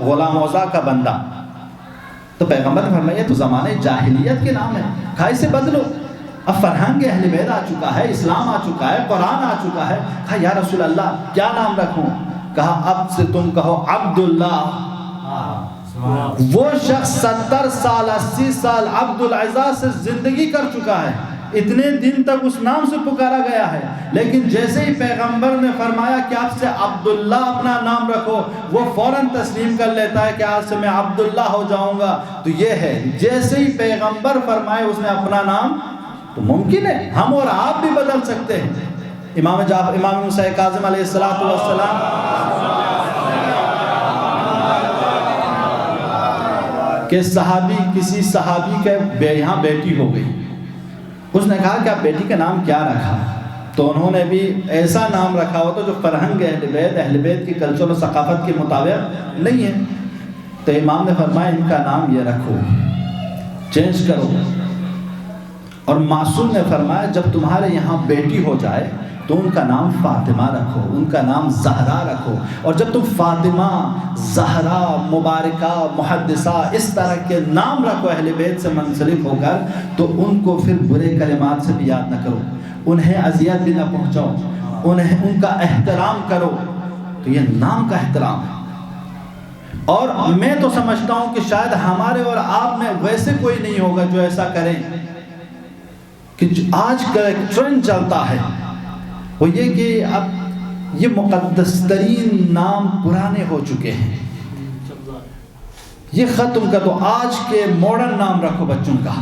غلام، عزا کا بندہ. تو پیغمبر نے فرمایا تو زمانے جاہلیت کے نام ہے، کہا اسے بدلو. اب فرہنگ اہل بیت آ چکا ہے، اسلام آ چکا ہے، قرآن آ چکا ہے. کہا یا رسول اللہ کیا نام رکھوں؟ کہا اب سے تم کہو عبداللہ. وہ شخص 70 سال 80 سال عبدالعزا سے زندگی کر چکا ہے، اتنے دن تک اس نام سے پکارا گیا ہے. لیکن جیسے ہی پیغمبر نے فرمایا کہ آپ سے عبداللہ اپنا نام رکھو، وہ فوراً تسلیم کر لیتا ہے کہ آج سے میں عبداللہ ہو جاؤں گا. تو یہ ہے جیسے ہی پیغمبر فرمائے اس نے اپنا نام، تو ممکن ہے ہم اور آپ بھی بدل سکتے ہیں. امام موسیٰ کاظم علیہ السلام کہ کسی صحابی کے یہاں بیٹی ہو گئی. اس نے کہا کہ آپ بیٹی کا نام کیا رکھا؟ تو انہوں نے بھی ایسا نام رکھا ہوتا جو فرہنگ اہل بیت کی کلچر و ثقافت کے مطابق نہیں ہے. تو امام نے فرمایا ان کا نام یہ رکھو، چینج کرو. اور معصوم نے فرمایا جب تمہارے یہاں بیٹی ہو جائے تو ان کا نام فاطمہ رکھو، ان کا نام زہرا رکھو. اور جب تم فاطمہ، زہرا، مبارکہ، محدثہ اس طرح کے نام رکھو اہل بیت سے منسلک ہو کر، تو ان کو پھر برے کلمات سے بھی یاد نہ کرو، انہیں اذیت بھی نہ پہنچاؤ، ان کا احترام کرو. تو یہ نام کا احترام ہے. اور میں تو سمجھتا ہوں کہ شاید ہمارے اور آپ میں ویسے کوئی نہیں ہوگا جو ایسا کریں. کہ آج کا ایک ٹرینڈ چلتا ہے وہ یہ کہ اب یہ مقدس ترین نام پرانے ہو چکے ہیں، یہ ختم کر دو. آج کے ماڈرن نام رکھو بچوں کا.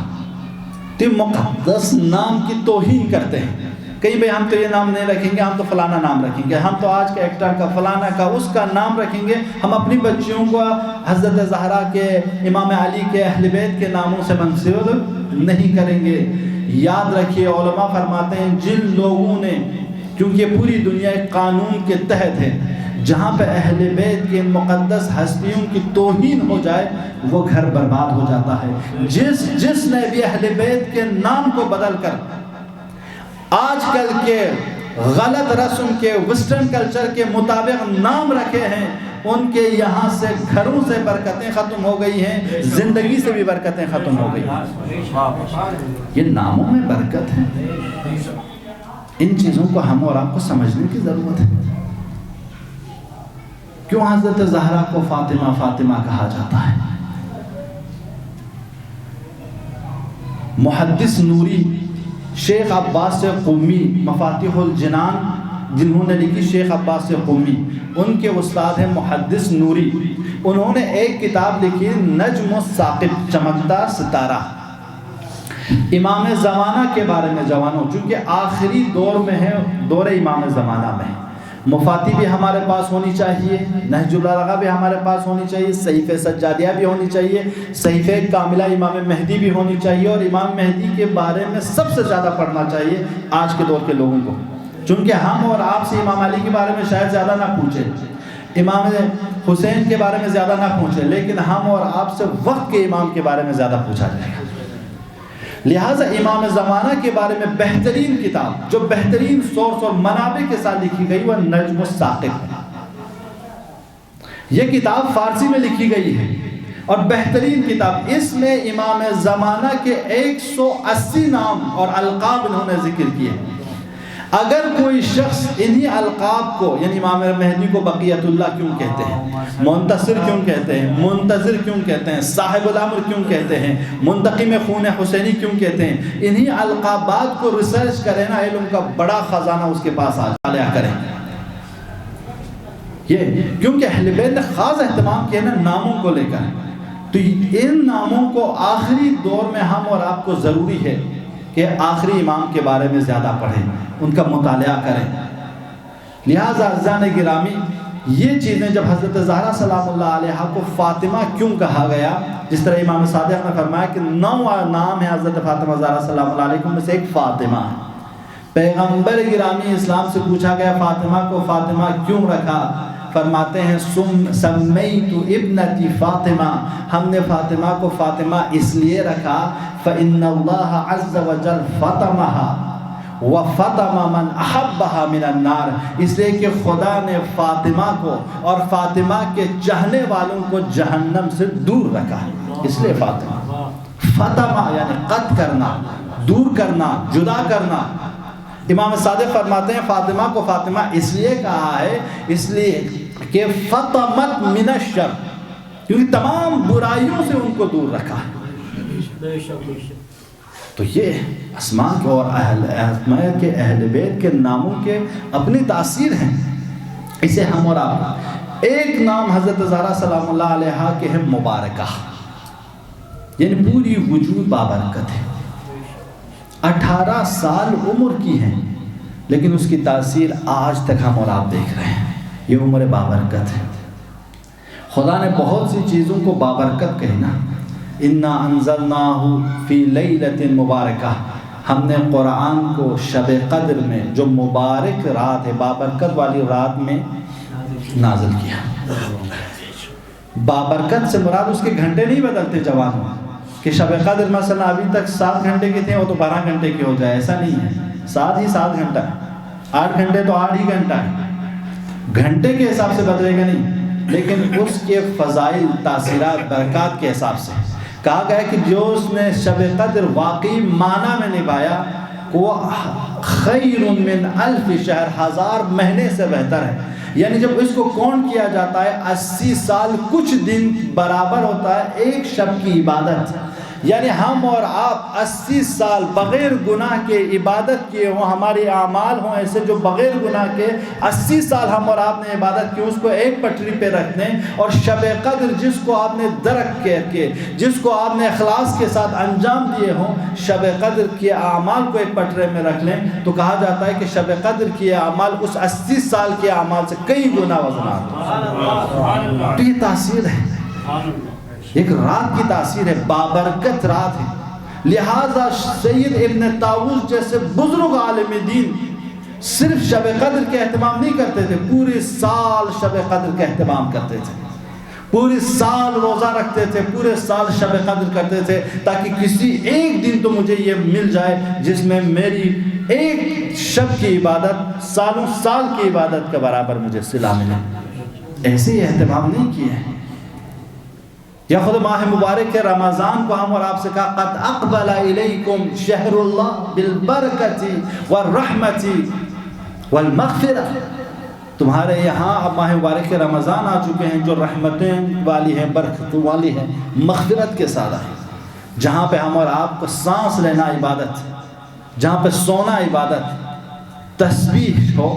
تو مقدس نام کی توہین کرتے ہیں. کہیں بھئی ہم تو یہ نام نہیں رکھیں گے، ہم تو فلانا نام رکھیں گے، ہم تو آج کے ایکٹر کا فلانا کا اس کا نام رکھیں گے. ہم اپنی بچیوں کو حضرت زہرا کے، امام علی کے، اہل بیت کے ناموں سے منسوب نہیں کریں گے. یاد رکھیے علماء فرماتے ہیں جن لوگوں نے، کیونکہ پوری دنیا ایک قانون کے تحت ہے، جہاں پہ اہل بیت کے مقدس ہستیوں کی توہین ہو جائے وہ گھر برباد ہو جاتا ہے. جس نے بھی اہل بیت کے نام کو بدل کر آج کل کے غلط رسم کے، ویسٹرن کلچر کے مطابق نام رکھے ہیں، ان کے یہاں سے گھروں سے برکتیں ختم ہو گئی ہیں، زندگی سے بھی برکتیں ختم ہو گئی ہیں. یہ ناموں میں برکت ہے. ان چیزوں کو ہم اور آپ کو سمجھنے کی ضرورت ہے. کیوں حضرت زہرا کو فاطمہ فاطمہ کہا جاتا ہے؟ محدث نوری شیخ عباس قمی مفاتیح الجنان جنہوں نے لکھی شیخ عباس قمی، ان کے استاد ہیں محدث نوری، انہوں نے ایک کتاب لکھی نجم الثاقب چمکدار ستارہ، امام زمانہ کے بارے میں جوانوں، چونکہ آخری دور میں ہے، دور امام زمانہ میں مفاتی بھی ہمارے پاس ہونی چاہیے، نہج البلاغہ بھی ہمارے پاس ہونی چاہیے، صحیفہ سجادیہ بھی ہونی چاہیے، صحیفہ کاملہ امام مہدی بھی ہونی چاہیے، اور امام مہدی کے بارے میں سب سے زیادہ پڑھنا چاہیے آج کے دور کے لوگوں کو، چونکہ ہم اور آپ سے امام علی کے بارے میں شاید زیادہ نہ پوچھیں، امام حسین کے بارے میں زیادہ نہ پوچھیں، لیکن ہم اور آپ سے وقت کے امام کے بارے میں زیادہ پوچھا جائے گا۔ لہٰذا امام زمانہ کے بارے میں بہترین کتاب جو بہترین سورس اور منابع کے ساتھ لکھی گئی وہ نجم الثاقب ہے۔ یہ کتاب فارسی میں لکھی گئی ہے اور بہترین کتاب، اس میں امام زمانہ کے 180 نام اور القاب انہوں نے ذکر کیے۔ اگر کوئی شخص انہی القاب کو، یعنی امام مہدی کو بقیت اللہ کیوں کہتے ہیں، منتصر کیوں کہتے ہیں، منتظر کیوں کہتے ہیں، صاحب الامر کیوں کہتے ہیں، منتقم خون حسینی کیوں کہتے ہیں، انہی القابات کو ریسرچ کریں نا، علم کا بڑا خزانہ اس کے پاس آ لیا کریں۔ یہ کیونکہ اہل بیت نے خاص اہتمام کیا نا ناموں کو لے کر، تو ان ناموں کو آخری دور میں ہم اور آپ کو ضروری ہے کہ آخری امام کے بارے میں زیادہ پڑھیں، ان کا مطالعہ کریں۔ لہٰذا عزیزان گرامی، یہ چیزیں جب حضرت زہرا سلام اللہ علیہا کو فاطمہ کیوں کہا گیا، جس طرح امام صادق نے فرمایا کہ 9 نام ہے حضرت فاطمہ زہرا سلام اللہ علیہ میں سے ایک فاطمہ ہے۔ پیغمبر گرامی اسلام سے پوچھا گیا فاطمہ کو فاطمہ کیوں رکھا، فرماتے ہیں سمیت ابنتی فاطمہ، ہم نے فاطمہ کو فاطمہ اس لیے رکھا فإن اللہ عز وجل فطمها وفطم من احبها من النار، اس لیے کہ خدا نے فاطمہ کو اور فاطمہ کے چاہنے والوں کو جہنم سے دور رکھا، اس لیے فاطمہ فطمہ یعنی قطع کرنا، دور کرنا، جدا کرنا۔ امام صادق فرماتے ہیں فاطمہ کو فاطمہ اس لیے کہا ہے، اس لیے کہ فطمت من الشر، کیونکہ تمام برائیوں سے ان کو دور رکھا ہے۔ تو یہ اسماء کے اور اہل بیت کے ناموں کے اپنی تاثیر ہیں، اسے ہم اور آپ۔ ایک نام حضرت زہرا سلام اللہ علیہا کے ہے مبارکہ، یعنی پوری وجود بابرکت ہے، 18 سال عمر کی ہے، لیکن اس کی تاثیر آج تک ہم اور آپ دیکھ رہے ہیں، یہ عمر بابرکت ہے۔ خدا نے بہت سی چیزوں کو بابرکت کہنا، اِنَّا أَنزَلْنَاهُ فِي لَيْلَةٍ مُبَارَكَةٍ، ہم نے قرآن کو شب قدر میں جو مبارک رات ہے، بابرکت والی رات میں نازل کیا۔ بابرکت سے مراد اس کے گھنٹے نہیں بدلتے جوانوں، کہ شب قدر مثلا ابھی تک 7 گھنٹے کی تھے وہ تو 12 گھنٹے کی ہو جائے، ایسا نہیں ہے، 7 ہی 7 گھنٹہ ہے، 8 گھنٹے تو 8 ہی گھنٹہ ہے، گھنٹے کے حساب سے بدلے گا نہیں، لیکن اس کے فضائل، تاثیرات، برکات کے حساب سے کہا گیا کہ جو اس نے شب قدر واقعی معنی میں نبھایا وہ خیر من 1000 شہر، 1000 مہینے سے بہتر ہے۔ یعنی جب اس کو کون کیا جاتا ہے 80 سال کچھ دن برابر ہوتا ہے ایک شب کی عبادت، یعنی ہم اور آپ 80 سال بغیر گناہ کے عبادت کیے ہوں، ہمارے اعمال ہوں ایسے جو بغیر گناہ کے 80 سال ہم اور آپ نے عبادت کی، اس کو ایک پٹری پہ رکھ دیں، اور شب قدر جس کو آپ نے درک کے جس کو آپ نے اخلاص کے ساتھ انجام دیے ہوں، شب قدر کے اعمال کو ایک پٹرے میں رکھ لیں، تو کہا جاتا ہے کہ شب قدر کے اعمال اس 80 سال کے اعمال سے کئی گنا وزنات ہیں۔ تو یہ تاثیر ہے، ایک رات کی تاثیر ہے، بابرکت رات ہے۔ لہٰذا سید ابن طاووس جیسے بزرگ عالم دین صرف شب قدر کے اہتمام نہیں کرتے تھے، پورے سال شب قدر کا اہتمام کرتے تھے، پورے سال روزہ رکھتے تھے، پورے سال شب قدر کرتے تھے، تاکہ کسی ایک دن تو مجھے یہ مل جائے جس میں میری ایک شب کی عبادت سالوں سال کی عبادت کے برابر مجھے صلہ ملے۔ ایسے ہی اہتمام نہیں کیے ہیں۔ یا خود ماہ مبارک کے رمضان کو ہم اور آپ سے کہا قد اقبل الیکم شہر اللہ بالبرکت والرحمت والمغفرہ، تمہارے یہاں اب ماہ مبارک کے رمضان آ چکے ہیں جو رحمتیں والی ہیں، برکتوں والی ہیں، مغفرت کے ساتھ آئے۔ جہاں پہ ہم اور آپ کو سانس لینا عبادت، جہاں پہ سونا عبادت، تسبیح ہو،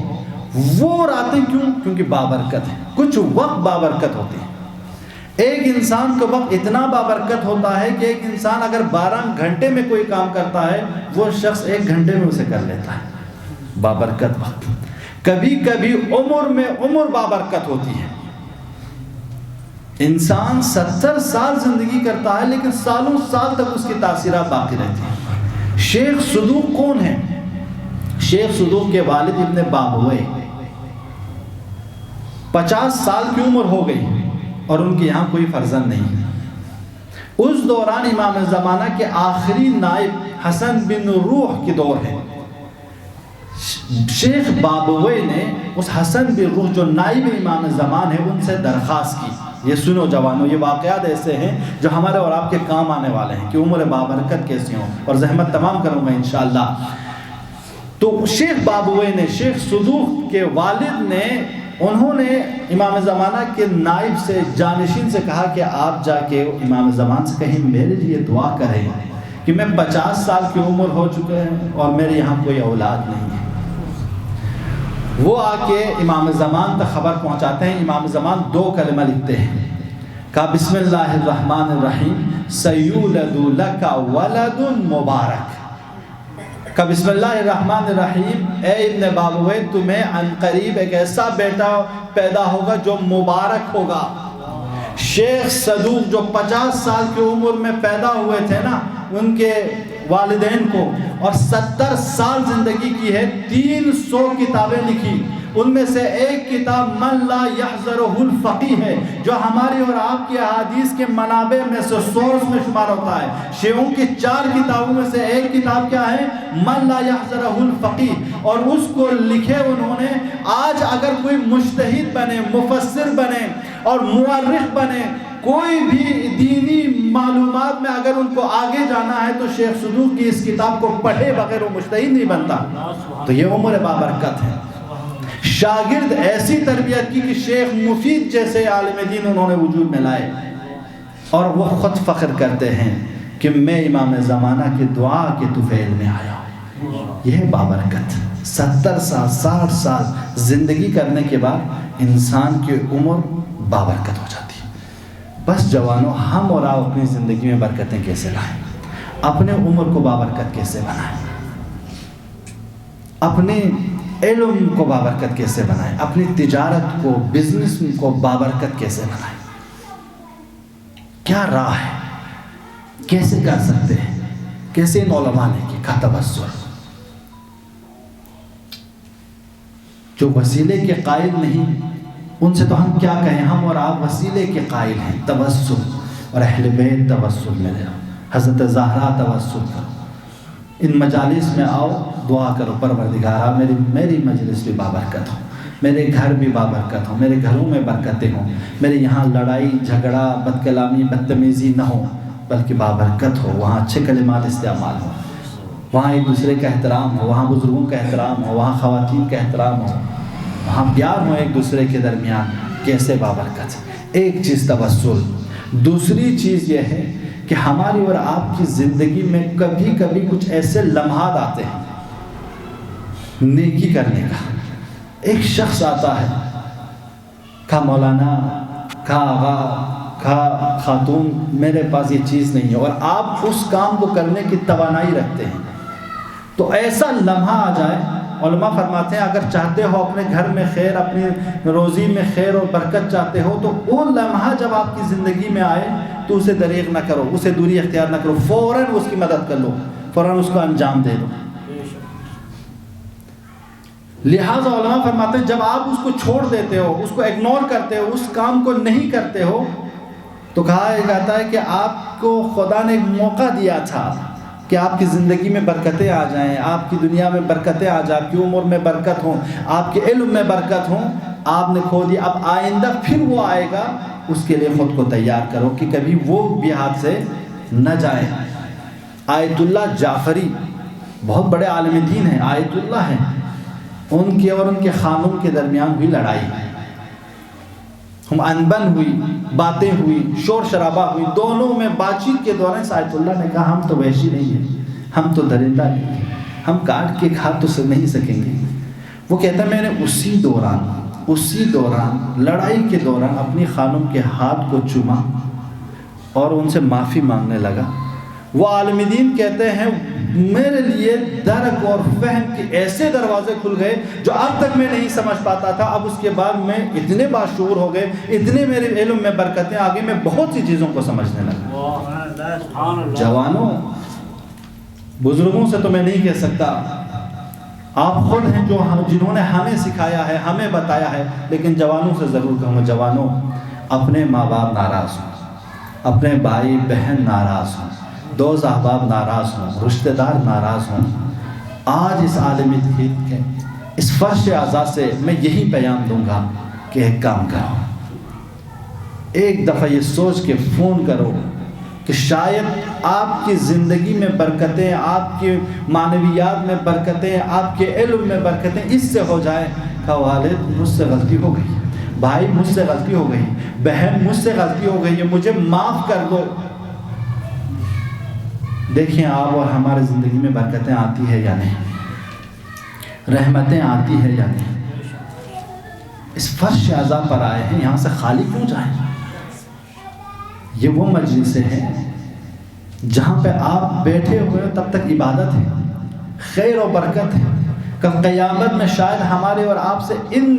وہ راتیں کیوں؟ کیونکہ بابرکت ہیں، کچھ وقت بابرکت ہوتے ہیں۔ ایک انسان کا وقت اتنا بابرکت ہوتا ہے کہ ایک انسان اگر 12 گھنٹے میں کوئی کام کرتا ہے، وہ شخص 1 گھنٹے میں اسے کر لیتا ہے، بابرکت وقت۔ کبھی کبھی عمر میں عمر بابرکت ہوتی ہے، انسان 70 سال زندگی کرتا ہے لیکن سالوں سال تک اس کی تاثیرات باقی رہتی ہیں۔ شیخ صدوق کون ہیں؟ شیخ صدوق کے والد ابن بابوئے 50 سال کی عمر ہو گئی اور ان کے یہاں کوئی فرزند نہیں۔ اس دوران امام زمانہ کے آخری نائب حسن بن روح کی دور ہے۔ شیخ بابوئے نے اس حسن بن روح جو نائب امام زمان ہے ان سے درخواست کی، یہ سنو جوانوں، یہ واقعات ایسے ہیں جو ہمارے اور آپ کے کام آنے والے ہیں کہ عمر بابرکت کیسی ہوں، اور زحمت تمام کروں گا انشاءاللہ۔ تو شیخ بابوئے نے، شیخ صدوق کے والد نے، انہوں نے امام زمانہ کے نائب سے، جانشین سے کہا کہ آپ جا کے امام زمان سے کہیں میرے لیے دعا کریں کہ میں 50 سال کی عمر ہو چکے ہیں اور میرے یہاں کوئی اولاد نہیں ہے۔ وہ آ کے امام زمان تک خبر پہنچاتے ہیں۔ امام زمان 2 کلمہ لکھتے ہیں، کہا بسم اللہ الرحمن الرحیم سیولد لک ولد مبارک۔ کہ بسم اللہ الرحمن الرحیم، اے ابن بابوئے تمہیں عنقریب ایک ایسا بیٹا پیدا ہوگا جو مبارک ہوگا۔ شیخ صدوق جو 50 سال کی عمر میں پیدا ہوئے تھے نا، ان کے والدین کو، اور 70 سال زندگی کی ہے، 300 کتابیں لکھی، ان میں سے ایک کتاب من لا یحضرہ الفقیہ ہے، جو ہماری اور آپ کی احادیث کے منابع میں سے سورس میں شمار ہوتا ہے۔ شیعوں کی 4 کتابوں میں سے ایک کتاب کیا ہے؟ من لا یحضرہ الفقیہ، اور اس کو لکھے انہوں نے۔ آج اگر کوئی مجتہد بنے، مفسر بنے اور مورخ بنے، کوئی بھی دینی معلومات میں اگر ان کو آگے جانا ہے تو شیخ صدوق کی اس کتاب کو پڑھے بغیر وہ مجتہد نہیں بنتا۔ تو یہ عمر بابرکت ہے۔ شاگرد ایسی تربیت کی کہ شیخ مفید جیسے عالم دین انہوں نے وجود میں لائے، اور وہ خود فخر کرتے ہیں کہ میں امام زمانہ کی دعا کے طفیل میں آیا ہوں۔ یہ بابرکت 70 سال 60 سال زندگی کرنے کے بعد انسان کی عمر بابرکت ہو جاتی ہے۔ بس جوانوں، ہم اور آپ اپنی زندگی میں برکتیں کیسے لائیں، اپنے عمر کو بابرکت کیسے بنائیں، اپنے علم کو بابرکت کیسے بنائیں، اپنی تجارت کو، بزنس کو بابرکت کیسے بنائیں، کیا راہ ہے، کیسے کر سکتے ہیں، کیسے ان علماء نے کی کا توسل۔ جو وسیلے کے قائل نہیں ان سے تو ہم کیا کہیں، ہم اور آپ وسیلے کے قائل ہیں۔ توسل، اور اہل بیت توسل میں لے، حضرت زہرا توسل کرو، ان مجالس میں آؤ، دعا کرو پروردگارا میری مجلس بھی بابرکت ہو، میرے گھر بھی بابرکت ہو، میرے گھروں میں برکتیں ہوں، میرے یہاں لڑائی جھگڑا بد کلامی بدتمیزی نہ ہو بلکہ بابرکت ہو، وہاں اچھے کلمات استعمال ہو، وہاں ایک دوسرے کا احترام ہو، وہاں بزرگوں کا احترام ہو، وہاں خواتین کا احترام ہو، وہاں پیار ہو ایک دوسرے کے درمیان۔ کیسے بابرکت؟ ایک چیز توسل۔ دوسری چیز یہ ہے کہ ہماری اور آپ کی زندگی میں کبھی کبھی کچھ ایسے لمحات آتے ہیں نیکی کرنے کا۔ ایک شخص آتا ہے، کہا مولانا، کہا آغا، کہا خاتون، میرے پاس یہ چیز نہیں ہے، اور آپ اس کام کو کرنے کی توانائی رکھتے ہیں، تو ایسا لمحہ آ جائے، علماء فرماتے ہیں اگر چاہتے ہو اپنے گھر میں خیر، اپنی روزی میں خیر اور برکت چاہتے ہو، تو وہ لمحہ جب آپ کی زندگی میں آئے تو اسے دریغ نہ کرو، اسے دوری اختیار نہ کرو، فوراً اس کی مدد کر لو، فوراً اس کو انجام دے دو۔ لہٰذا علماء فرماتے ہیں جب آپ اس کو چھوڑ دیتے ہو، اس کو اگنور کرتے ہو، اس کام کو نہیں کرتے ہو، تو کہا جاتا ہے کہ آپ کو خدا نے ایک موقع دیا تھا کہ آپ کی زندگی میں برکتیں آ جائیں، آپ کی دنیا میں برکتیں آ جائیں، آپ کی عمر میں برکت ہوں، آپ کے علم میں برکت ہوں، آپ نے کھو دیا۔ اب آئندہ پھر وہ آئے گا، اس کے لیے خود کو تیار کرو کہ کبھی وہ بھی ہاتھ سے نہ جائے۔ آیت اللہ جعفری بہت بڑے عالم دین ہیں، آیت اللہ ہیں، ان کے اور ان کے خانم کے درمیان ہوئی لڑائی، ہم انبن ہوئی، باتیں ہوئی، شور شرابہ ہوئی، دونوں میں بات چیت کے دوران سعید اللہ نے کہا ہم تو وحشی نہیں ہیں، ہم تو درندہ نہیں ہیں، ہم کاٹ کے کھا تو نہیں سکیں گے۔ وہ کہتا ہے میں نے اسی دوران لڑائی کے دوران اپنی خانم کے ہاتھ کو چوما اور ان سے معافی مانگنے لگا۔ وہ عالم دین کہتے ہیں میرے لیے درک اور فہم کے ایسے دروازے کھل گئے جو اب تک میں نہیں سمجھ پاتا تھا، اب اس کے بعد میں اتنے باشعور ہو گئے، اتنے میرے علم میں برکتیں آگے، میں بہت سی چیزوں کو سمجھنے لگا۔ جوانوں، بزرگوں سے تو میں نہیں کہہ سکتا، آپ خود ہیں جنہوں نے ہمیں سکھایا ہے، ہمیں بتایا ہے، لیکن جوانوں سے ضرور کہوں گا، جوانوں اپنے ماں باپ ناراض ہوں، اپنے بھائی بہن ناراض ہوں، دوست احباب ناراض ہوں، رشتہ دار ناراض ہوں، آج اس عالم دین کے اس فرش اعضاء سے میں یہی پیام دوں گا کہ ایک کام کرو، ایک دفعہ یہ سوچ کے فون کرو کہ شاید آپ کی زندگی میں برکتیں، آپ کے معنویات میں برکتیں، آپ کے علم میں برکتیں اس سے ہو جائیں کہ والد مجھ سے غلطی ہو گئی، بھائی مجھ سے غلطی ہو گئی، بہن مجھ سے غلطی ہو گئی ہے، مجھے معاف کر دو۔ دیکھیں آپ اور ہمارے زندگی میں برکتیں آتی ہے یا نہیں، رحمتیں آتی ہے یا نہیں۔ اس فرش اعضاء پر آئے ہیں، یہاں سے خالی کیوں جائیں؟ یہ وہ مجلسیں ہیں جہاں پہ آپ بیٹھے ہوئے تب تک عبادت ہے، خیر و برکت ہے، کل قیامت میں شاید ہمارے اور آپ سے ان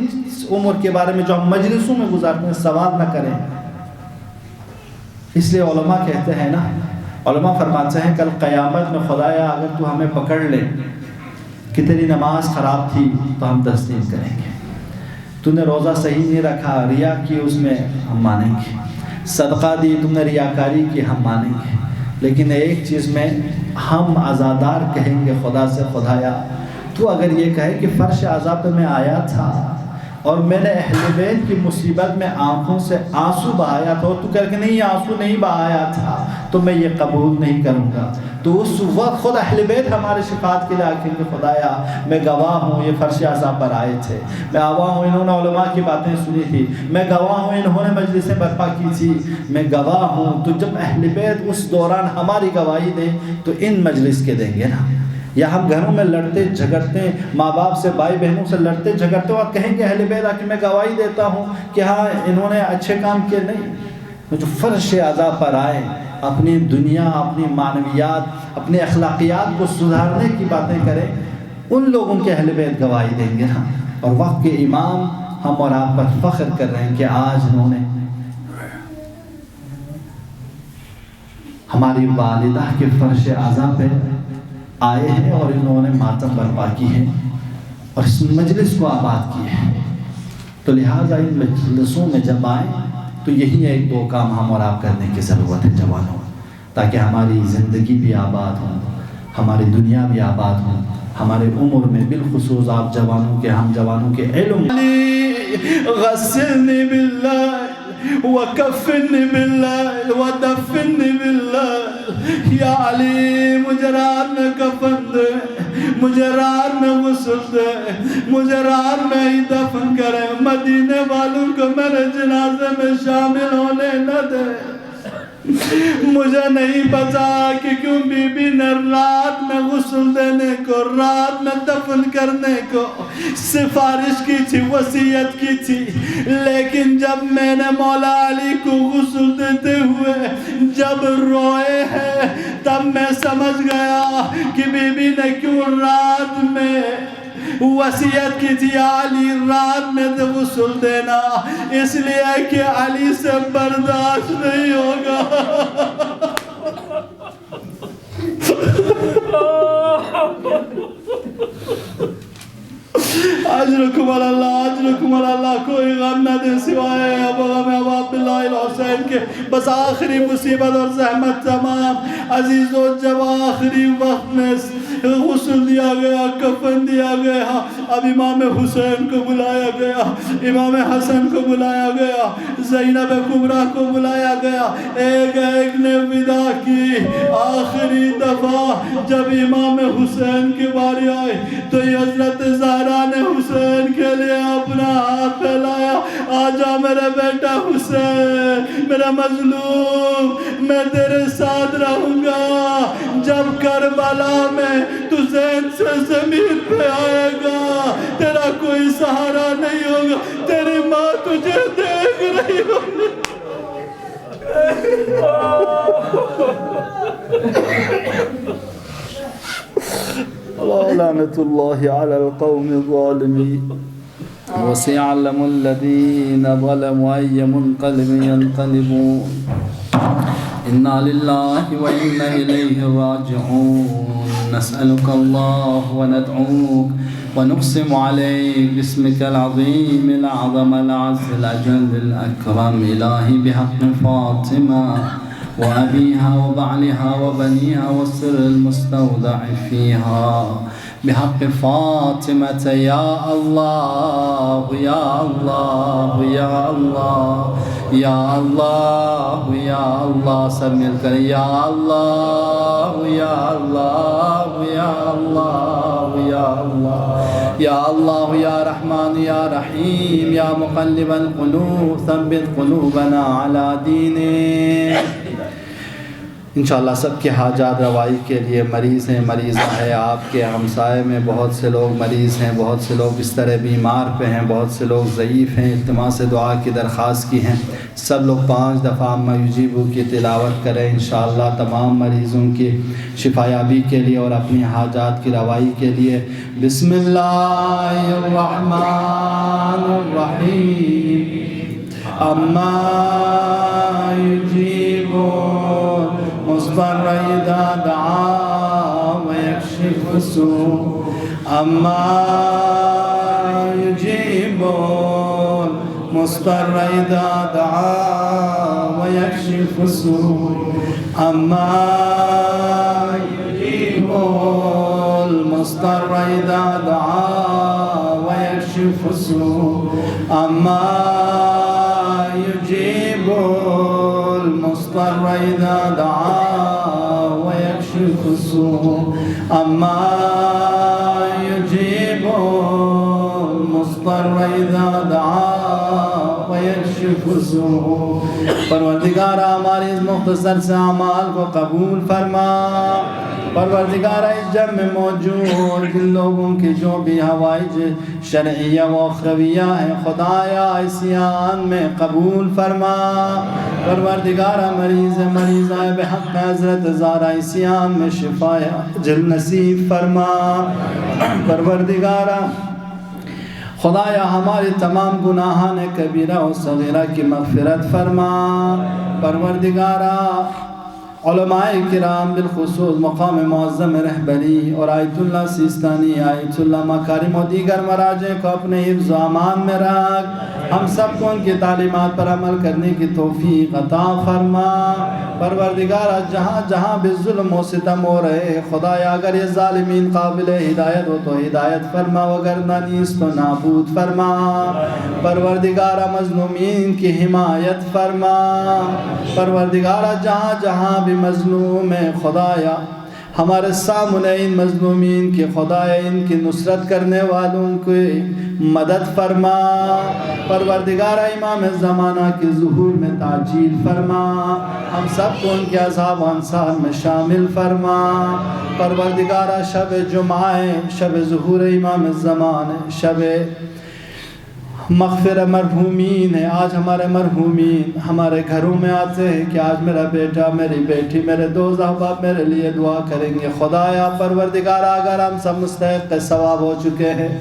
عمر کے بارے میں جو ہم مجلسوں میں گزارتے ہیں سوال نہ کریں۔ اس لیے علماء کہتے ہیں نا، علماء فرماتے ہیں کل قیامت میں خدایا اگر تو ہمیں پکڑ لے کہ تیری نماز خراب تھی تو ہم تسلیم کریں گے، تو نے روزہ صحیح نہیں رکھا، ریا کی، اس میں ہم مانیں گے، صدقہ دی تم نے ریاکاری کی، ہم مانیں گے، لیکن ایک چیز میں ہم عزادار کہیں گے خدا سے، خدایا تو اگر یہ کہے کہ فرش اعضاء پہ میں آیا تھا اور میں نے اہل بیت کی مصیبت میں آنکھوں سے آنسو بہایا تھا، تو کہہ کہ نہیں آنسو نہیں بہایا تھا، تو میں یہ قبول نہیں کروں گا، تو اس وقت خود اہل بیت ہمارے شفاعت کے لیے آکھیں کہ خدایا میں گواہ ہوں یہ فرش اعضاء پر آئے تھے، میں گواہ ہوں انہوں نے علماء کی باتیں سنی تھی، میں گواہ ہوں انہوں نے مجلسیں برپا کی تھی، میں گواہ ہوں۔ تو جب اہل بیت اس دوران ہماری گواہی دیں تو ان مجلس کے دیں گے نا، یا ہم گھروں میں لڑتے جھگڑتے، ماں باپ سے، بھائی بہنوں سے لڑتے جھگڑتے اور کہیں گے اہل بیت آ کے میں گواہی دیتا ہوں کہ ہاں انہوں نے اچھے کام کیے، نہیں، جو فرش اعضاء پر آئے اپنی دنیا، اپنی معنویات، اپنے اخلاقیات کو سدھارنے کی باتیں کریں، ان لوگوں کے اہل بیت گواہی دیں گے نا۔ اور وقت کے امام ہم اور آپ پر فخر کر رہے ہیں کہ آج انہوں نے ہماری والدہ کے فرش اعضاء پہ آئے ہیں اور انہوں نے ماتم برپا کی ہے اور اس مجلس کو آباد کی ہے۔ تو لہٰذا ان مجلسوں میں جب آئیں تو یہی ایک دو کام ہم اور آپ کرنے کی ضرورت ہے جوانوں، تاکہ ہماری زندگی بھی آباد ہوں، ہماری دنیا بھی آباد ہوں، ہمارے عمر میں بالخصوص آپ جوانوں کے، ہم جوانوں کے علم غسلنی باللہ وکفنی باللہ ودفنی باللہ، یا علی مجھے رات میں کفن دے، مجھے رات میں غسل دے، مجھے رات میں ہی دفن کرے، مدینے والوں کو میرے جنازے میں شامل ہونے نہ دے۔ مجھے نہیں پتا کہ کیوں بی بی نے رات میں غسل دینے کو، رات میں دفن کرنے کو سفارش کی تھی، وصیت کی تھی، لیکن جب میں نے مولا علی کو غسل دیتے ہوئے جب روئے ہیں تب میں سمجھ گیا کہ بی بی نے کیوں رات میں وصیت کی تھی علی رات میں غسل دینا، اس لیے کہ علی سے برداشت نہیں ہوگا۔ اجرکم اللہ، اجرکم اللہ، کوئی غم نہ دے سوائے غم ابو عبداللہ الحسین کے، بس آخری مصیبت اور زحمت تمام عزیزوں، جب آخری وقت میں غسل دیا گیا، کفن دیا گیا، اب امام حسین کو بلایا گیا، امام حسن کو بلایا گیا، زینب کبریٰ کو بلایا گیا، ایک ایک نے ودا کی۔ آخری دفعہ جب امام حسین کی باری آئی تو حضرت زہرا نے حسین کے لیے اپنا ہاتھ پھیلایا، آجا میرے بیٹے بیٹا حسین میرا مظلوم، میں تیرے ساتھ رہوں گا، جب کربلا میں تو زین سے زمین پہ آئے گا تیرا کوئی سہارا نہیں ہوگا، تیری ماں تجھے دیکھ رہی ہوگی۔ لعنت اللہ علی القوم الظالمین۔ وسيعلم الذين ظلموا أي منقلب ينقلبون إنا لله وإنا إليه راجعون نسألك الله وندعوك ونقسم عليك باسمك العظيم الأعظم الأعز الأجل الأكرم إلهي بحق فاطمة وأبيها وبعلها وبنيها والسر المستودع فيها بحق فاطمة يا الله يا الله يا الله يا الله يا الله سب مل کر یا اللہ یا اللہ یا اللہ یا اللہ یا اللہ یا رحمان یا رحیم یا مقلب القلوب ثبت قلوبنا على دینک۔ انشاءاللہ سب کے حاجات روائی کے لیے مریض ہیں، مریضہ ہے، آپ کے ہمسائے میں بہت سے لوگ مریض ہیں، بہت سے لوگ بستر بیمار پہ ہیں، بہت سے لوگ ضعیف ہیں، التماس دعا کی درخواست کی ہیں، سب لوگ 5 دفعہ اما یجیبو کی تلاوت کریں انشاءاللہ تمام مریضوں کی شفا یابی کے لیے اور اپنی حاجات کی روائی کے لیے۔ بسم اللہ الرحمن الرحیم اما یجیبون مضطر اذا دعا ويكشف السوء اما يجيبون مضطر اذا دعا ويكشف السوء اما يجيبون مضطر اذا دعا ويكشف السوء اما يجيبون المضطر إذا دعا ويكشف السوء أما يجيب المضطر إذا دعا ويكشف السوء۔ پروردگار ہماری اس مختصر سے اعمال کو قبول فرما۔ پروردگار اس جمع میں موجود جن لوگوں کی جو بھی حوائج شرعیہ و اخرویہ ہیں خدایا عصیان میں قبول فرما۔ پروردگار مریضہ بحق حضرت زہرا عصیان میں شفا عاجل نصیب فرما۔ پروردگار خدایا ہماری تمام گناہان کبیرہ و صغیرہ کی مغفرت فرما۔ پروردگارا علماء کرام بالخصوص مقام معظم رہبری اور آیت اللہ سیستانی، آیت اللہ مکارم و دیگر مراجع کو اپنے حفظ و امان میں رکھ، ہم سب کو ان کی تعلیمات پر عمل کرنے کی توفیق عطا فرما۔ پروردگارہ جہاں جہاں بھی ظلم و ستم ہو رہے خدایا اگر یہ ظالمین قابل ہدایت ہو تو ہدایت فرما وگرنہ نیست و نابود فرما۔ پروردگارہ مظلومین کی حمایت فرما۔ پروردگارہ جہاں جہاں بھی مظلوم ہے خدایا ہمارے سامنے ان مظلومین کی خدایا ان کی نصرت کرنے والوں کی مدد فرما۔ پروردگارہ امام زمانہ کی ظہور میں تعجیل فرما، ہم سب کو ان کے اصحاب و انصار میں شامل فرما۔ پروردگارہ شب جمعہ شب ظہور امام زمانہ شب مغفر مرحومین ہے، آج ہمارے مرحومین ہمارے گھروں میں آتے ہیں کہ آج میرا بیٹا میری بیٹی میرے 2 احباب میرے لیے دعا کریں گے۔ خدایا پروردگار اگر ہم سب مستحق ثواب ہو چکے ہیں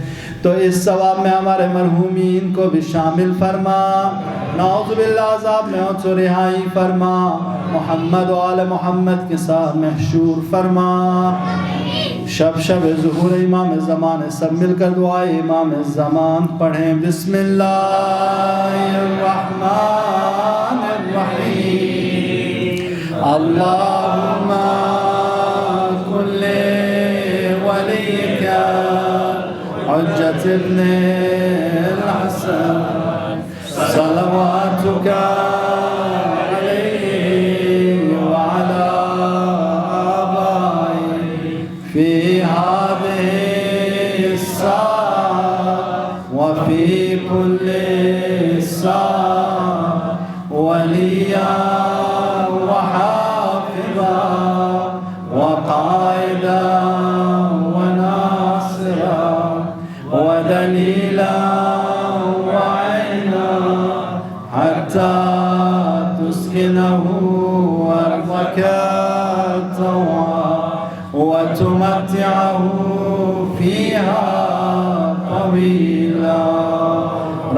تو اس ثواب میں ہمارے مرحومین کو بھی شامل فرما۔ نعوذ باللہ عذاب میں ہو تو رہائی فرما، محمد و آل محمد کے ساتھ محشور فرما۔ شب ظہور امام زمان سب مل کر دعائے امام زمان پڑھیں۔ بسم اللہ الرحمن الرحیم اللہم کل ولیک حجت ابن الحسن صلواتک في هذه الساعة وفي كل ساعة فيها طويلا.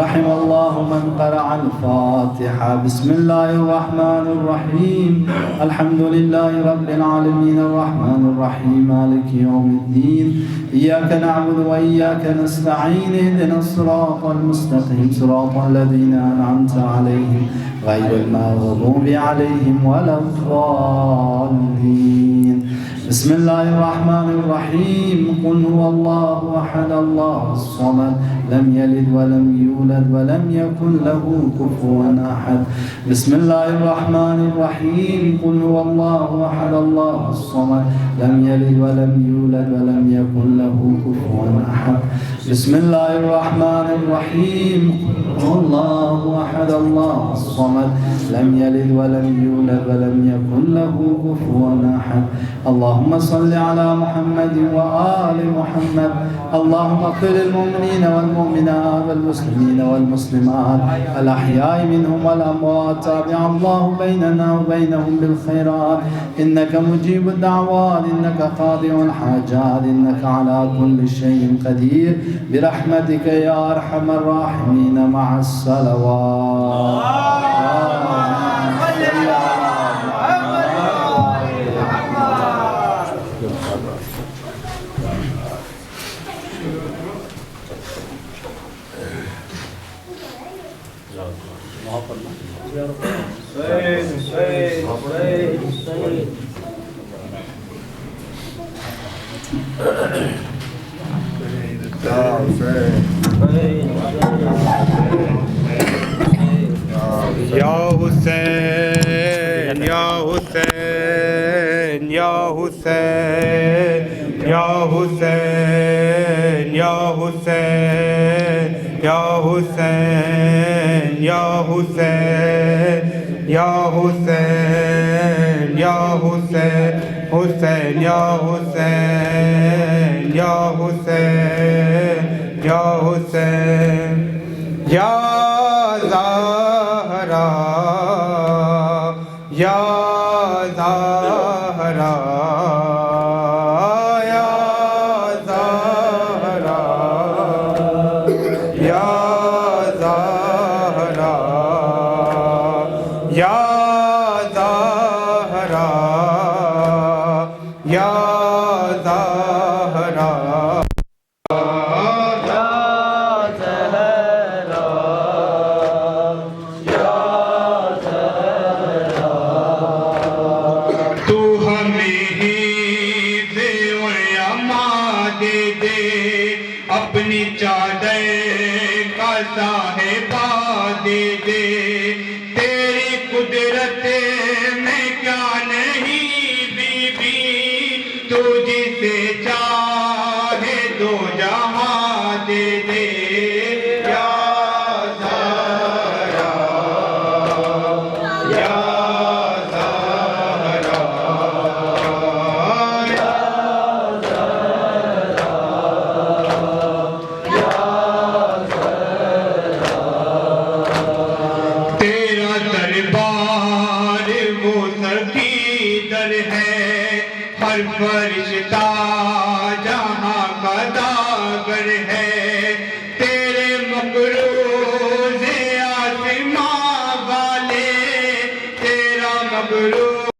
رحم الله من قرأ الفاتحة. بسم الله الرحمن الرحيم. الحمد لله رب العالمين الرحمن الرحيم مالك يوم الدين. إياك نعبد وإياك نستعين. اهدنا الصراط المستقيم صراط الذين أنعمت عليهم غير المغضوب عليهم ولا الضالين. بسم الله الرحمن الرحيم. قل هو الله أحد الله الصمد لم يلد ولم يولد ولم يكن له كفوا أحد. بسم الله الرحمن الرحيم. قل هو الله أحد الله الصمد لم يلد ولم يولد ولم يكن له كفوا أحد. بسم الله الرحمن الرحيم. قل هو الله أحد الله الصمد لم يلد ولم يولد ولم يكن له كفوا أحد. اللهم صل على محمد وآل محمد. اللهم اغفر للمؤمنين والمؤمنات والمسلمين والمسلمات الأحياء منهم والأموات. تابع الله بيننا وبينهم بالخيرات إنك مجيب الدعوات إنك قاضي الحاجات إنك على كل شيء قدير برحمتك يا أرحم الراحمين. مع الصلوات. یا حسین یا حسین یا حسین یا حسین یا حسین یا حسین یا حسین یا حسین یا حسین حسین یا حسین یا حسین یا حسین یا زہرا یا زہرا یا زہرا یا زہرا یا زہرا یا زہرا اپنی چادر کا صاحبہ دے دے. تیری قدرت میں کیا نہیں بی بی تو جسے چاہے دو جہاں دے دے. یا زہرا یا زہرا ہر فرشتہ جہاں کا داگر ہے.